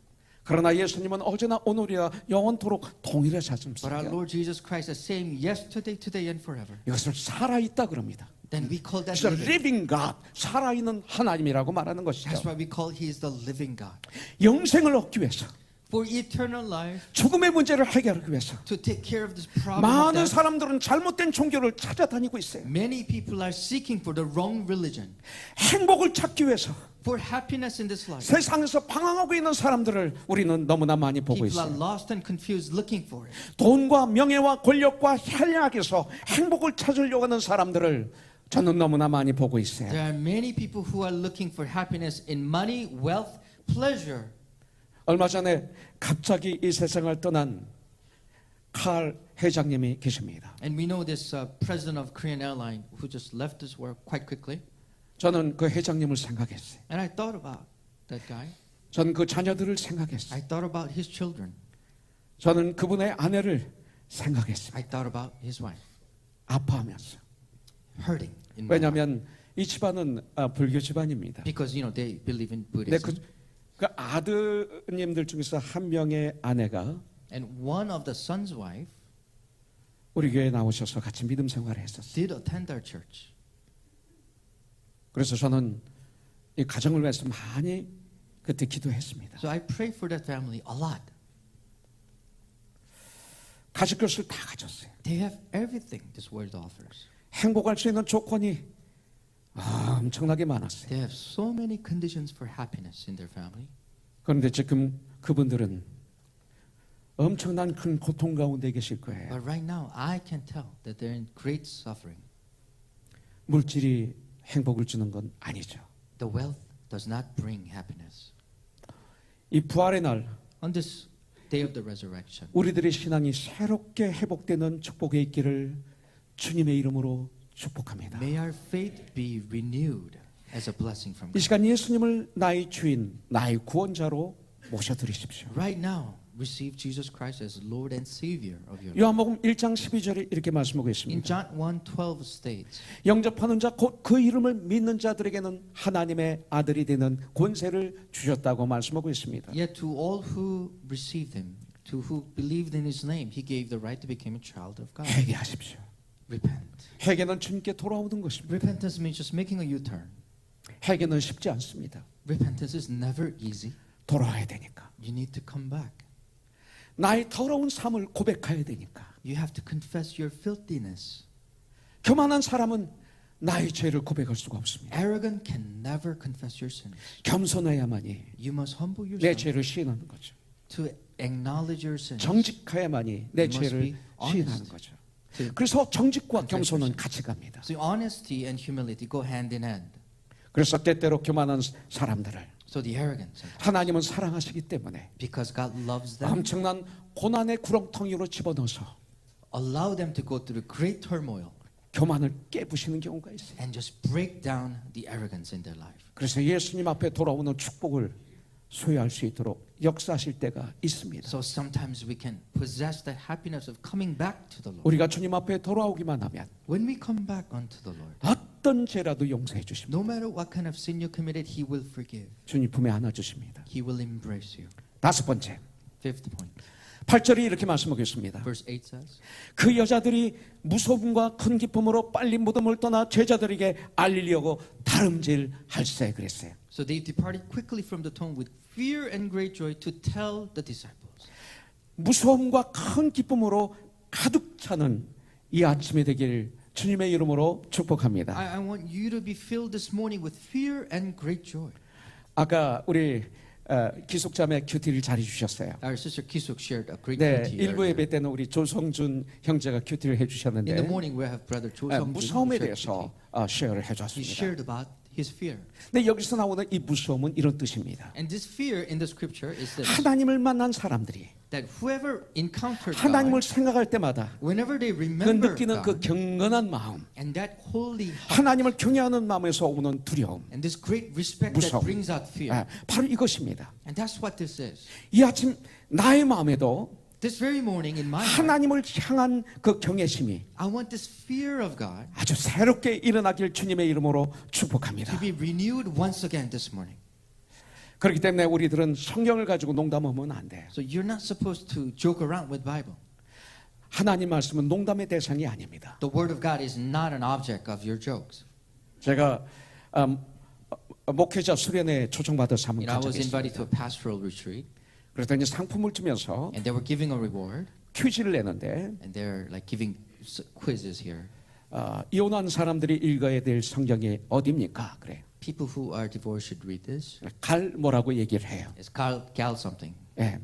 그러나 예수님은 어제나 오늘이라 영원토록 But our 동일하셨습니다. Lord Jesus Christ is same yesterday, today, and forever. 이것을 살아있다 그럽니다. Then we call that 그래서 living. living God, 살아있는 하나님이라고 말하는 That's 것이죠. why we call He is the living God. 영생을 얻기 위해서 For eternal life, 죽음의 문제를 해결하기 위해서 to take care of this problem of 많은 death, 사람들은 잘못된 종교를 찾아다니고 있어요. many people are seeking for the wrong religion. 행복을 찾기 위해서 For happiness in this life, 세상에서 방황하고 있는 사람들을 우리는 너무나 많이 보고 people are 있어요. lost and confused looking for it. 돈과 명예와 권력과 혈약에서 행복을 찾으려고 하는 사람들을 저는 너무나 많이 보고 있어요. There are many people who are looking for happiness in money, wealth, pleasure. 얼마 전에 갑자기 이 세상을 떠난 칼 회장님이 계십니다. And we know this president of Korean Airlines who just left this world quite quickly. 저는 그 회장님을 생각했어요. And I thought about that guy. 저는 그 자녀들을 생각했어요. I thought about his children. 저는 그분의 아내를 생각했어요. I thought about his wife. 아파하면서. Hurting in my heart. 왜냐하면 이 집안은 불교 집안입니다. Because you know they believe in 근데 Buddhism. 그 아드님들 중에서 한 명의 아내가 And one of the son's wife 우리 교회에 나오셔서 같이 믿음 생활을 했었어요. did attend our church. 그래서 저는 이 가정을 위해서 많이 그때 기도했습니다. So I prayed for that family a lot. 가질 것을 다 가졌어요. They have everything this world offers. 행복할 수 있는 조건이 엄청나게 많았어요. They have so many conditions for happiness in their family. 그런데 지금 그분들은 엄청난 큰 고통 가운데 계실 거예요. But right now, I can tell that they're in great suffering. 물질이 행복을 주는 건 아니죠. The wealth does not bring happiness. 이 부활의 날 On this day of the resurrection, 우리들의 신앙이 새롭게 회복되는 축복에 있기를 주님의 이름으로 축복합니다. may our faith be renewed as a blessing from 이 God. 시간 예수님을 나의 주인, 나의 구원자로 모셔드리십시오. Right now, receive Jesus Christ as Lord and Savior of your life. 요한복음 1장 12절에 이렇게 말씀하고 In 있습니다. John 1:12 states, 영접하는 자 곧 그 이름을 믿는 자들에게는 하나님의 아들이 되는 권세를 주셨다고 말씀하고 있습니다. yet to all who received him, to who believed in his name, he gave the right to become a child of God. 회개하십시오. Repent. 회개는 주님께 돌아오는 것입니다. Repentance means just making a U-turn. 회개는 쉽지 않습니다. Repentance is never easy. 돌아와야 되니까. You need to come back. 나의 더러운 삶을 고백해야 되니까. You have to confess your filthiness. 교만한 사람은 나의 죄를 고백할 수가 없습니다. Arrogant can never confess your sins. 겸손해야만이 You must humble 내 yourself 죄를 시인하는 거죠. to acknowledge your sins. 정직해야만이 내 You must 죄를 be honest. 시인하는 거죠. To- 그래서 정직과 confess 겸손은 your 같이 갑니다. So honesty and humility go hand in hand. 그래서 때때로 교만한 사람들을 So the arrogant, 하나님은 사랑하시기 때문에 because God loves them, 엄청난 고난의 구렁텅이로 집어넣어서 allow them to go through great turmoil 교만을 깨부시는 경우가 있어요. and just break down the arrogance in their life. 그래서 예수님 앞에 돌아오는 축복을 소유할 수 있도록 역사하실 때가 있습니다. So sometimes we can possess that happiness of coming back to the Lord. 우리가 주님 앞에 돌아오기만 하면 When we come back unto the Lord, 어떤 죄라도 용서해 주십니다. no matter what kind of sin you committed, He will forgive. 주님 품에 안아 주십니다. He will embrace you. 다섯 번째, Fifth point. 8절이 이렇게 말씀하고 있습니다. Verse 8 says, 그 여자들이 무서움과 큰 기쁨으로 빨리 무덤을 떠나 제자들에게 알리려고 다름질할세 그랬어요. So they departed quickly from the tomb with fear and great joy to tell the disciples. 무서움과 큰 기쁨으로 가득 차는 이 아침이 되길 주님의 이름으로 축복합니다. I want you to be filled this morning with fear and great joy. 아까 우리 기숙자매 큐티를 잘 해주셨어요. Our sister Kisuk shared a great 네, beauty 일부 earlier. 예배 때는 우리 조성준 형제가 큐티를 In the 해주셨는데 morning we have brother Cho Sung 무서움에 Jun. 대해서 쉐어를 He 해줬습니다. shared about his fear. 근데 여기서 나오는 이 무서움은 이런 뜻입니다. And this fear in the scripture is this, 하나님을 만난 사람들이 that whoever encountered 하나님을 God, 생각할 때마다 whenever they 그 remember 느끼는 그 God, 경건한 마음, and that holy heart, 하나님을 경외하는 마음에서 오는 두려움, and this great respect that 무서움. brings out fear. 바로 이것입니다. And that's what this is. 이 아침 나의 마음에도 This very morning in my heart, 하나님을 향한 그 경외심이 I want this fear of God 아주 새롭게 일어나길 주님의 이름으로 to 축복합니다. be renewed once again this morning. 그렇기 때문에 우리들은 성경을 가지고 농담하면 안 돼요. So you're not supposed to joke around with Bible. 하나님 말씀은 농담의 대상이 아닙니다. The word of God is not an object of your jokes. 제가 목회자 수련회 초청받아서 한번 I 간 was 적이 invited 있습니다. to a pastoral retreat, 그랬더니 상품을 주면서 and they were giving a reward, 퀴즈를 내는데 and they're like giving quizzes here. 이혼한 사람들이 읽어야 될 성경이 어디입니까? 그래. People who are divorced should read this. 갈 뭐라고 얘기를 해요. It's gal something. 예.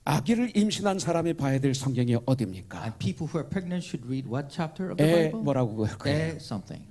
아기를 임신한 사람이 봐야 될 성경이 어디입니까? And people who are pregnant should read what chapter of the 에 Bible? 뭐라고 그래요? something.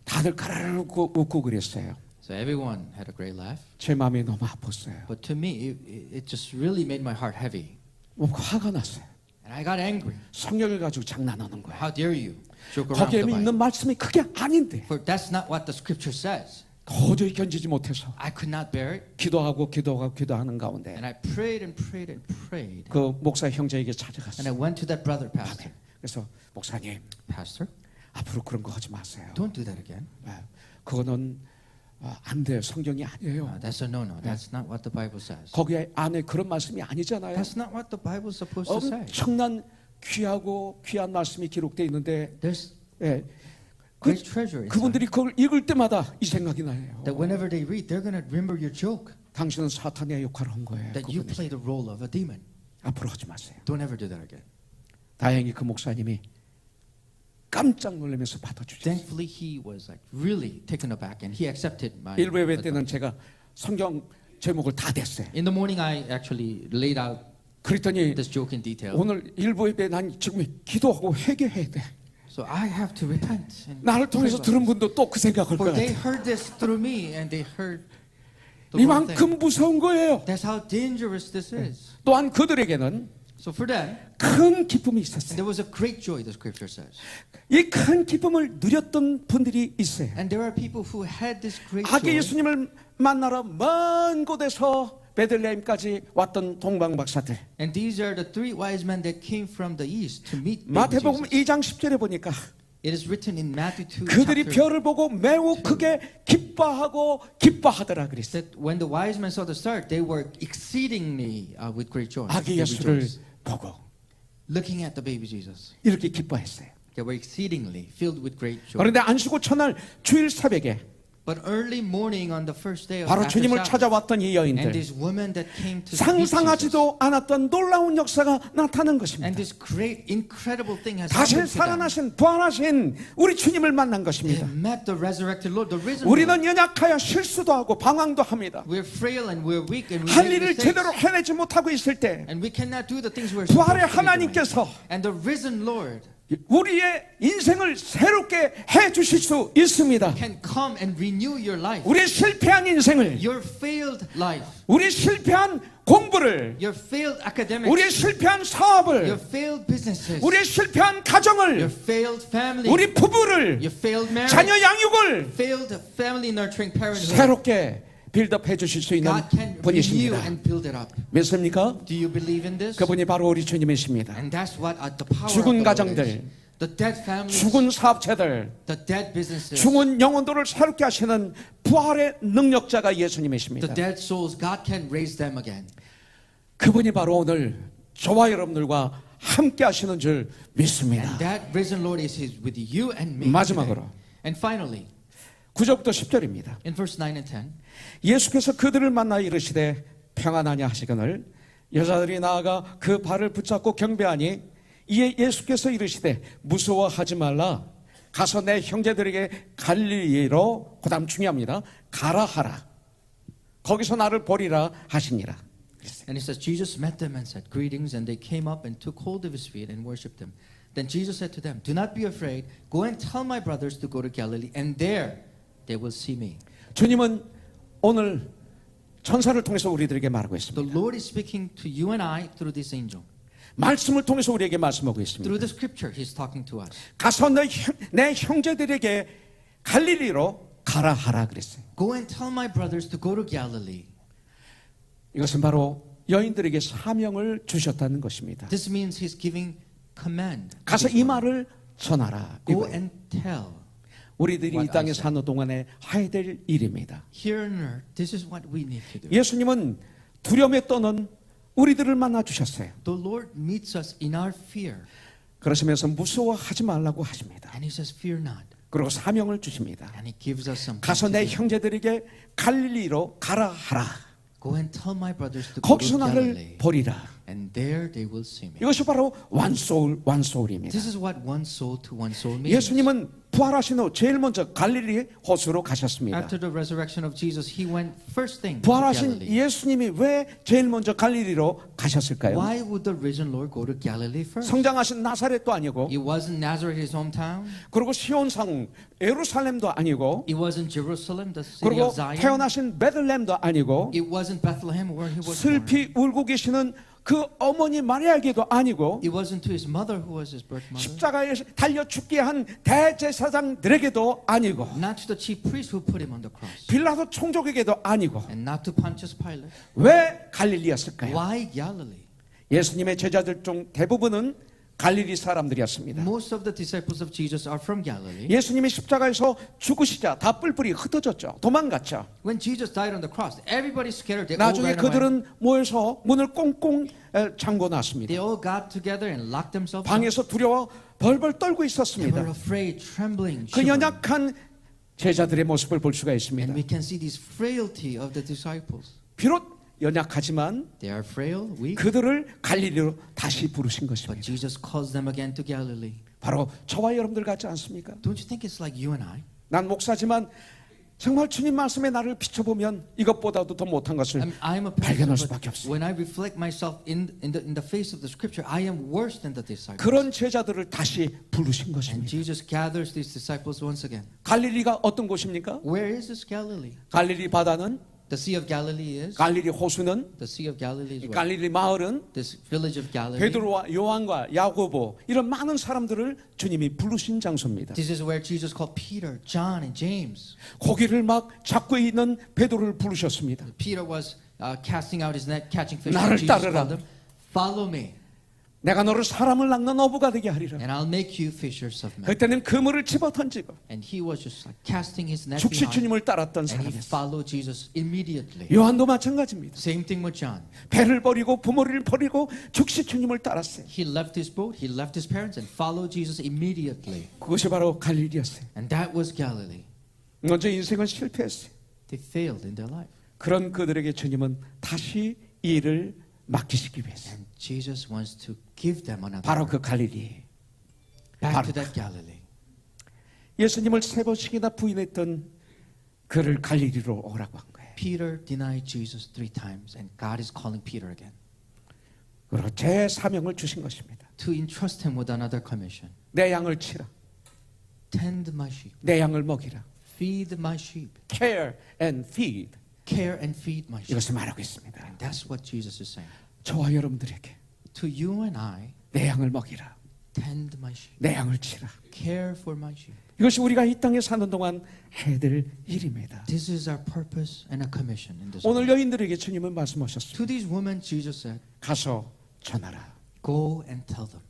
다들 가라르 웃고 그랬어요. So everyone had a great laugh. 제 마음이 너무 아팠어요. But to me, it just really made my heart heavy. 화가 났어요. And I got angry. 성경을 가지고 장난하는 거예요. How dare you joke around 거기에 with the 있는 Bible? 말씀이 그게 아닌데 For that's not what the scripture says. 도저히 견디지 못해서 I could not bear it. 기도하는 가운데 And I prayed and prayed and prayed. 그 목사 형제에게 And I 찾아갔어요. went to that brother pastor. 그래서 목사님 Pastor, 앞으로 그런 거 하지 마세요. don't do that again. 그거는 안 돼요. 성경이 아니에요. That's a no-no. That's not what the Bible says. 거기에 안에 그런 말씀이 아니잖아요. That's not what the Bible is supposed to say. 엄청난 귀한 말씀이 기록되어 있는데 There's 예, great treasure inside. 그분들이 그걸 읽을 때마다 이 생각이 나요. That whenever they read, they're going to remember your joke. 당신은 사탄의 역할을 한 거예요. That you 그분이. play the role of a demon. 앞으로 하지 마세요. Don't ever do that again. 다행히 그 목사님이 깜짝 놀라면서 받아주셨어요. Thankfully, he was like really taken aback, and he accepted my. 일부 예배 때는 제가 성경 제목을 다 댔어요. In the morning, I actually laid out 그랬더니 this joke in detail. 오늘 일부 예배 난 지금 기도하고 회개해야 돼. So I have to repent. And 나를 통해서 pray about 들은 분도 또 그 생각할 For 것 they 같아요. heard this through me, and they heard the wrong thing. 이만큼 무서운 거예요. That's how dangerous this is. 또한 그들에게는 So for them, 큰 기쁨이 있었어요. there was a great joy, the scripture says. 이 큰 기쁨을 누렸던 분들이 있어요. And there are people who had this great 아기 joy. 예수님을 만나러 먼 곳에서 베들레헴까지 왔던 동방 박사들. And these are the three wise men that came from the east to meet baby 마태복음 Jesus. 2장 10절에 보니까 It is written in Matthew 2 그들이 chapter 별을 보고 매우 크게 기뻐하고 기뻐하더라 그랬어요. that when the wise men saw the star, they were exceedingly with great joy. 아기 They 예수를 rejoiced. 보고 Looking at the baby Jesus, 이렇게 기뻐했어요. they were exceedingly filled with great joy. 그런데 안식구 첫날 주일 새벽에 But early morning on the first day of 바로 after 주님을 Sabbath, 찾아왔던 이 and 여인들, this woman that came to meet Jesus, 상상하지도 않았던 놀라운 역사가 나타난 and 것입니다. this great incredible thing has 다시 happened to them. 살아나신 부활하신 우리 주님을 만난 They 것입니다. have met the resurrected Lord, the risen 우리는 Lord. 연약하여 실수도 하고 방황도 합니다. We're frail and we're weak and we 할 make 일을 mistakes. 제대로 해내지 못하고 있을 때 And we cannot do the things we're 부활의 supposed to be doing. 하나님께서 And the risen Lord 우리의 인생을 새롭게 해 주실 수 있습니다. can come and renew your life. 우리의 실패한 인생을, Your failed life, 우리의 실패한 공부를, your failed academics, 우리의 실패한 your 사업을, failed businesses, 우리의 실패한 your 가정을, failed family, 우리 부부를, your failed marriage, 자녀 양육을 failed family nurturing parenthood. 새롭게 빌드업 해 주실 수 있는 God can renew 분이십니다. and build it up. 믿습니까? Do you believe in this? 그분이 바로 우리 주님이십니다. And that's what the power 죽은 of the Lord 가정들, is. The dead families, 죽은 사업체들, the dead businesses, 죽은 영혼들을 새롭게 하시는 부활의 능력자가 the 예수님이십니다. dead souls, God can raise them again. 그분이 바로 오늘 저와 여러분들과 함께 하시는 줄 믿습니다. And that risen Lord is with you and me. 마지막으로 today. And finally, 9절부터 10절입니다. in verse 9 and 10, 예수께서 그들을 만나 이르시되 평안하냐 하시거늘 여자들이 나아가 그 발을 붙잡고 경배하니 이에 예수께서 이르시되 무서워하지 말라 가서 내 형제들에게 갈릴리로 그다음 중요합니다. 가라 하라 거기서 나를 보리라 하시니라. and it says, Jesus met them and said, Greetings, and they came up and took hold of his feet and worshipped him. Then Jesus said to them, Do not be afraid. Go and tell my brothers to go to Galilee, and there they will see me. 주님은 오늘 천사를 통해서 우리들에게 말하고 The 있습니다. Lord is speaking to you and I through this angel. 말씀을 통해서 우리에게 말씀하고 있습니다. Through the scripture, he's talking to us. 가서 내 형제들에게 갈릴리로 가라 하라 그랬어요. Go and tell my brothers to go to Galilee. 이것은 바로 여인들에게 사명을 주셨다는 것입니다. This means he's giving command. to 가서 these 이 women. 말을 전하라. Go 이거예요. and tell. 우리들이 이 what I 땅에 said. 사는 동안에 해야 될 일입니다. Here on earth, this is what we need to do. 예수님은 두려움에 떠는 우리들을 만나 주셨어요. The Lord meets us in our fear. 그러시면서 무서워하지 말라고 하십니다. And he says, Fear not. 그리고 사명을 주십니다. And he gives us some. 가서 내 형제들에게 갈릴리로 가라 하라. Go and tell my brothers to go 거기서 to 나를 Galilee. 보리라. And there they will see me. 이것이 바로 완소울입니다. This is what one soul to one soul means. 예수님은 부활하신 후 제일 먼저 갈릴리 호수로 가셨습니다. After the resurrection of Jesus, he went first thing to 부활하신 Galilee. 예수님이 왜 제일 먼저 갈릴리로 가셨을까요? Why would the risen Lord go to Galilee first? 성장하신 나사렛도 아니고 It wasn't Nazareth, his hometown. 그리고 시온성 예루살렘도 아니고 It wasn't Jerusalem, the city 그리고 of Zion. 태어나신 베들레헴도 아니고 It wasn't Bethlehem where he was born. 슬피 울고 계시는 그 어머니 마리아에게도 아니고 It wasn't to his mother who was his birth mother. 십자가에 달려 죽게 한 대제사장들에게도 아니고 Not to the chief priest who put him on the cross. 빌라도 총독에게도 아니고 And not to Pontius Pilate. 왜 갈릴리였을까요? Why Galilee? 예수님의 제자들 중 대부분은 갈릴리 사람들이었습니다. Most of the disciples of Jesus are from Galilee. 예수님이 십자가에서 죽으시자 다 뿔뿔이 흩어졌죠. 도망갔죠. When Jesus died on the cross, everybody's scared. They all 나중에 ran away. 그들은 모여서 문을 꽁꽁 잠궈 놨습니다. They all got together and locked themselves up. 방에서 두려워 벌벌 떨고 They 있었습니다. were afraid, trembling, 그 shivering. 연약한 제자들의 모습을 볼 수가 있습니다. And we can see this frailty of the disciples. 비록 연약하지만 They are frail, weak, 그들을 갈릴리로 다시 부르신 but 것입니다. Jesus calls them again to Galilee. 바로 저와 여러분들 같지 않습니까? Don't you think it's like you and I? 난 목사지만 정말 주님 말씀에 나를 비춰보면 이것보다도 더 못한 것을 I'm a 발견할 pastor, 수밖에 but 없어요. when I reflect myself in the face of the Scripture, I am worse than the disciples. 그런 제자들을 다시 부르신 And 것입니다. Jesus gathers these disciples once again. 갈릴리가 어떤 곳입니까? Where is this Galilee? 갈릴리 바다는, The Sea of Galilee is. 갈릴리 호수는, The Sea of Galilee is where? 갈릴리 마을은 This village of Galilee. 베드로와 요한과 야고보 이런 많은 사람들을 주님이 부르신 장소입니다. This is where Jesus called Peter, John, and James. 고기를 막 잡고 있는 베드로를 부르셨습니다. Peter was casting out his net, catching fish. 나를 Jesus 따르라. called him, follow me, 내가 너를 사람을 낚는 어부가 되게 하리라. and I'll make you fishers of men. 그때는 그물을 집어 던지고 And he was just like casting his net 죽시 behind, 주님을 따랐던 and he 사람이었어요. followed Jesus immediately. 요한도 마찬가지입니다. Same thing with John. 배를 버리고 부모를 버리고 죽시 주님을 따랐어요. He left his boat, he left his parents, and followed Jesus immediately. 그것이 바로 갈릴리였어요. And that was Galilee. 먼저 인생은 실패했어요. They failed in their life. 그런 그들에게 주님은 다시 이 일을 맡기시기 위해서 And Jesus wants to give them another 바로 work. 그 갈릴리, Back 바로 to that Galilee. 예수님을 3번씩이나 부인했던 그를 갈릴리로 오라고 한 거예요. Peter denied Jesus 3 times, and God is calling Peter again 그리고 제 사명을 주신 것입니다. to entrust him with another commission. 내 양을 치라, Tend my sheep, 내 양을 먹이라. feed my sheep, Care and feed. care and feed my sheep. 이것을 말하고 있습니다. And that's what Jesus is saying. 저와 여러분들에게 To you and I, 내 양을 먹이라, tend my sheep, 내 양을 치라. care for my sheep. 이것이 우리가 이 땅에 사는 동안 해야 될 일입니다. This is our purpose and a commission in this 오늘 world. 여인들에게 주님은 말씀하셨습니다. To these women, Jesus said, 가서 전하라. go and tell them.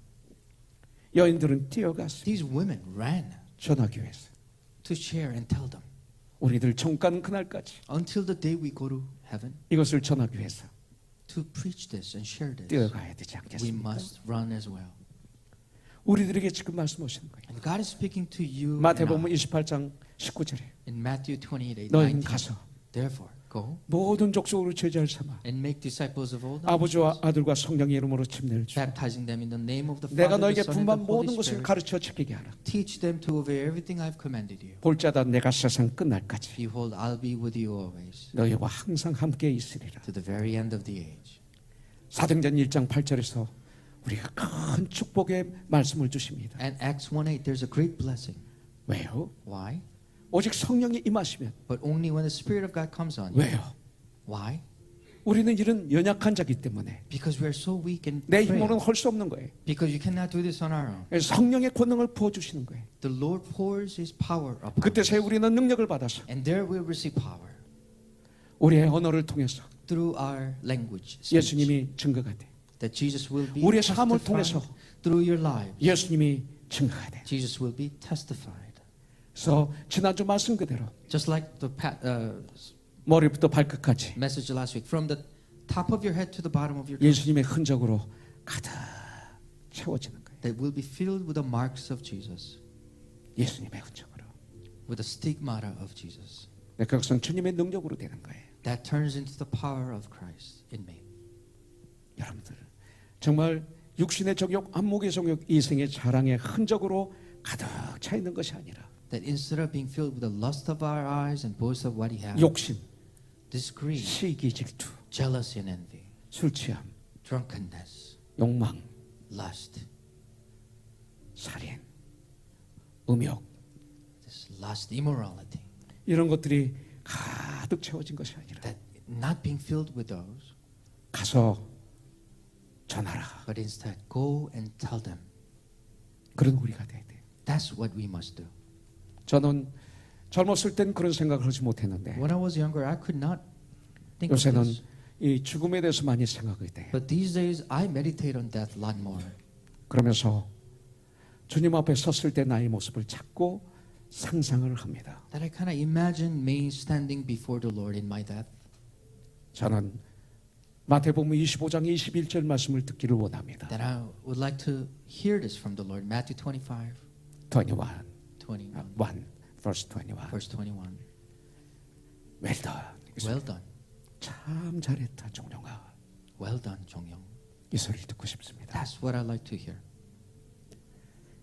여인들은 뛰어갔어요. These women ran 전하기 위해서. to share and tell them. 우리들 종가는 그날까지 Until the day we go to heaven, 이것을 전하기 위해서 to preach this and share this, 뛰어가야 되지 we 않겠습니까? must run as well. 우리들에게 지금 말씀하시는 거예요. And God is speaking to you and 마태복음 I. 28장 19절에 In Matthew 28:8, 너희는 19. 가서 Therefore, go 모든 족속으로 제자를 삼아 and make disciples of all 아버지와 nations, 아들과 성령의 이름으로 침례를 주. baptizing them in the name of the 내가 Father, 너에게 the Son, and 분반 the 모든 Holy 것을 Spirit. 가르쳐 지키게 하라. Teach them to obey everything I've commanded you. 볼자다 내가 세상 끝날까지 Behold, I'll be with you always, 너희와 항상 함께 있으리라. to the very end of the age. 사도행전 1장 8절에서 우리가 큰 축복의 말씀을 주십니다. And Acts 1:8, there's a great blessing. 왜요? Why? 오직 성령이 임하시면. But only when the Spirit of God comes on you. 왜요? Why? 우리는 이런 연약한 자기 때문에 Because we're so weak and 내 frail. 힘으로는 할 수 없는 거예요. Because you cannot do this on our own. 성령의 권능을 부어주시는 거예요. The Lord pours His power upon 그때 us. 새 우리는 능력을 받아서 And there we'll receive power 우리의 언어를 통해서 through our language. speech. 예수님이 증거가 돼. That Jesus will be 우리의 삶을 testified 통해서 through your lives. 예수님이 증거가 돼. Jesus will be testified. 그래서 지난주 말씀 그대로 Just like the 머리부터 발끝까지 message last week, from the top of your head to the bottom of your 예수님의 흔적으로 가득 채워지는 거예요. that will be filled with the marks of Jesus, 예수님의 흔적으로. with the stigmata of Jesus. 그것은 주님의 능력으로 되는 거예요. That turns into the power of Christ in me. 여러분들 정말 육신의 정욕, 안목의 정욕, 이생의 자랑의 흔적으로 가득 차 있는 것이 아니라 That instead of being filled with the lust of our eyes and boast of what we have, 욕심, this greed, 시기, 질투, jealousy and envy, 술 취함, drunkenness, 욕망, lust, 살인, 음욕 this lust, immorality, 이런 것들이 가득 채워진 것이 아니라 that not being filled with those, 가서 전하라. but instead go and tell them. 그런 우리가 돼야 돼요. That's what we must do. 저는 젊었을 땐 그런 생각을 하지 못했는데 When I was younger, I could not think of 요새는 this. 이 죽음에 대해서 많이 생각이 돼요. But these days, I meditate on death a lot more. 그러면서 주님 앞에 섰을 때 나의 모습을 자꾸 상상을 합니다. That I kind of imagine me standing before the Lord in my death. 저는 마태복음 25장 21절 말씀을 듣기를 원합니다. That I would like to hear this from the Lord. Matthew 25, 21, 21, 1, verse 21. verse 21. Well done. Well done, 참 잘했다 종영아. Well done, Jong-young. 이 소리를 듣고 싶습니다. That's what I like to hear.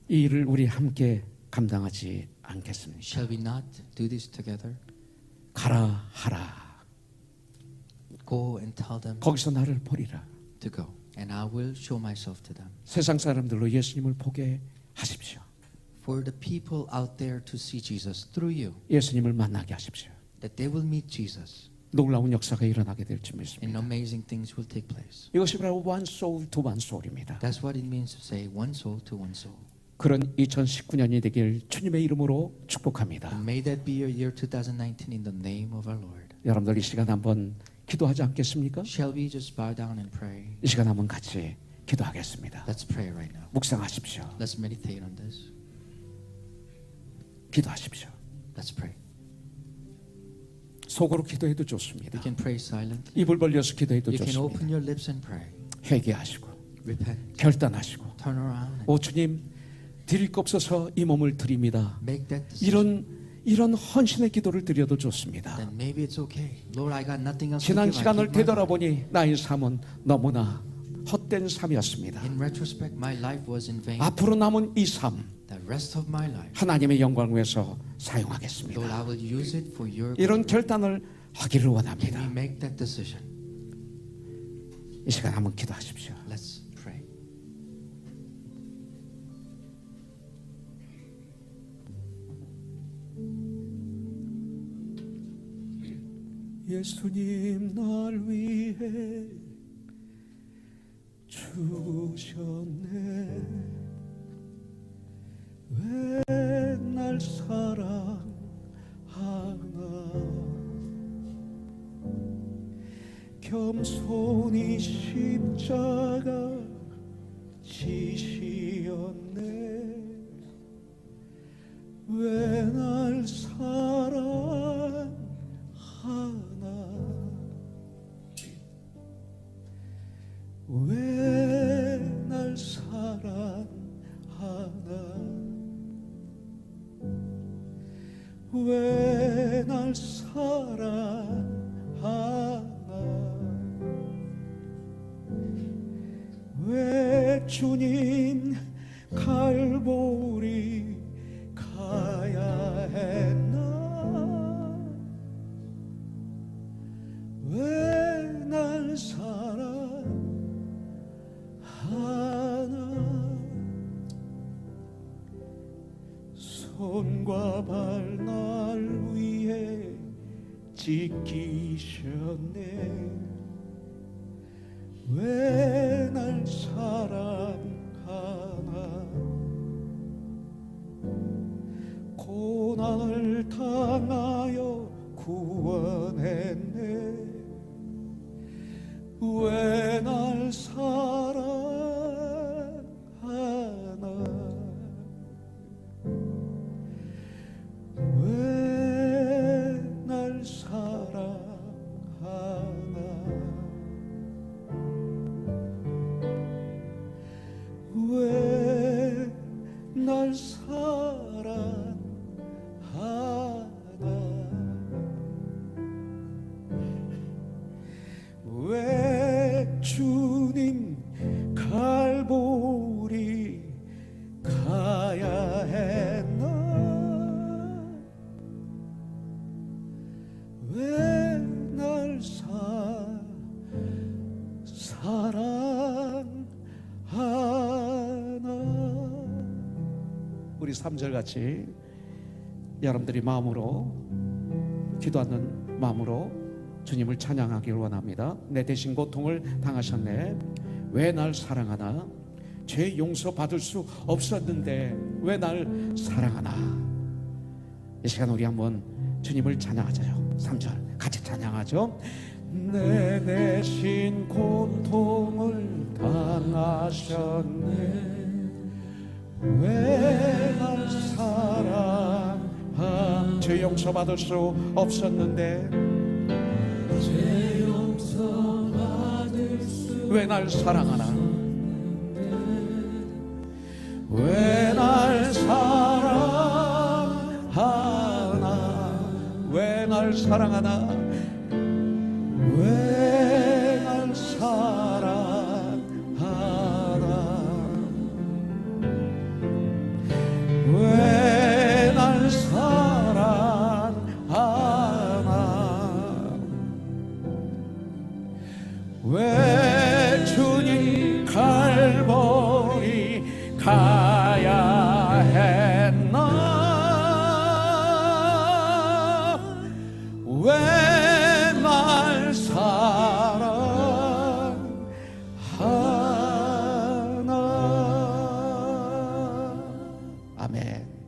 이 일을 우리 함께 감당하지 않겠습니까? Shall we not do this together? 가라 하라. Go and tell them 거기서 나를 보리라. to go, and I will show myself to them. 세상 사람들로 예수님을 보게 하십시오. For the people out there to see Jesus through you, 예수님을 만나게 하십시오. that they will meet Jesus, 놀라운 역사가 일어나게 될 줄 and 믿습니다. amazing things will take place. 이것이 바로 one soul to one soul입니다. That's what it means to say one soul to one soul. 그런 2019년이 되길 주님의 이름으로 축복합니다. And may that be your year 2019 in the name of our Lord. 여러분들 이 시간 한번 기도하지 않겠습니까? Shall we just bow down and pray? 이 시간 한번 같이 기도하겠습니다. Let's pray right now. 묵상하십시오. Let's meditate on this. 기도하십시오. Let's pray. 속으로 기도해도 You 좋습니다. can pray silently. 입을 벌려서 기도해도 You can 좋습니다. open your lips and pray. 회개하시고 Repent. 결단하시고 Turn around and 오 주님 드릴 것 없어서 이 몸을 드립니다. make that decision. 이런 헌신의 기도를 드려도 좋습니다. Then maybe it's okay. Lord, I got nothing else to 지난 give. I 시간을 give my 되돌아보니 나의 삶은 너무나 헛된 삶이었습니다. In retrospect, my life was in vain. 앞으로 남은 이 삶 The rest of my life, 하나님의 영광을 위해서 Lord, 사용하겠습니다. I will use it for your 이런 glory. 결단을 하기를 Can we 원합니다. make that decision? 이 시간 한번 기도하십시오. Let's pray. 예수님 날 위해 죽으셨네. 왜 날 사랑하나. 겸손히 십자가 지시었네. 왜 날 사랑하나. 왜 날 사랑하나. 왜 날 사랑하나. 왜 주님 갈보리 가야 했나. 왜 날 사랑하나. 손과 발 날 위해 지키셨네. 왜 날 사랑하나. 고난을 당하여 구원했네. 왜 날 사랑하나. 왜 날 사랑하나. 왜 날 사랑하나. 왜 주님 갈보리 가야 했나. 왜 날 사랑하나. 우리 3절 같이 여러분들이 마음으로 기도하는 마음으로 주님을 찬양하기를 원합니다. 내 대신 고통을 당하셨네. 왜 날 사랑하나. 죄 용서 받을 수 없었는데 왜 날 사랑하나. 이 시간 우리 한번 주님을 찬양하자요. 3절 같이 찬양하죠. 내 대신 고통을 당하셨네. 왜 날 사랑하. 죄 용서 받을 수 없었는데 왜 날 사랑하나. 왜 날 사랑하나. 왜 날 사랑하나. 왜 아멘.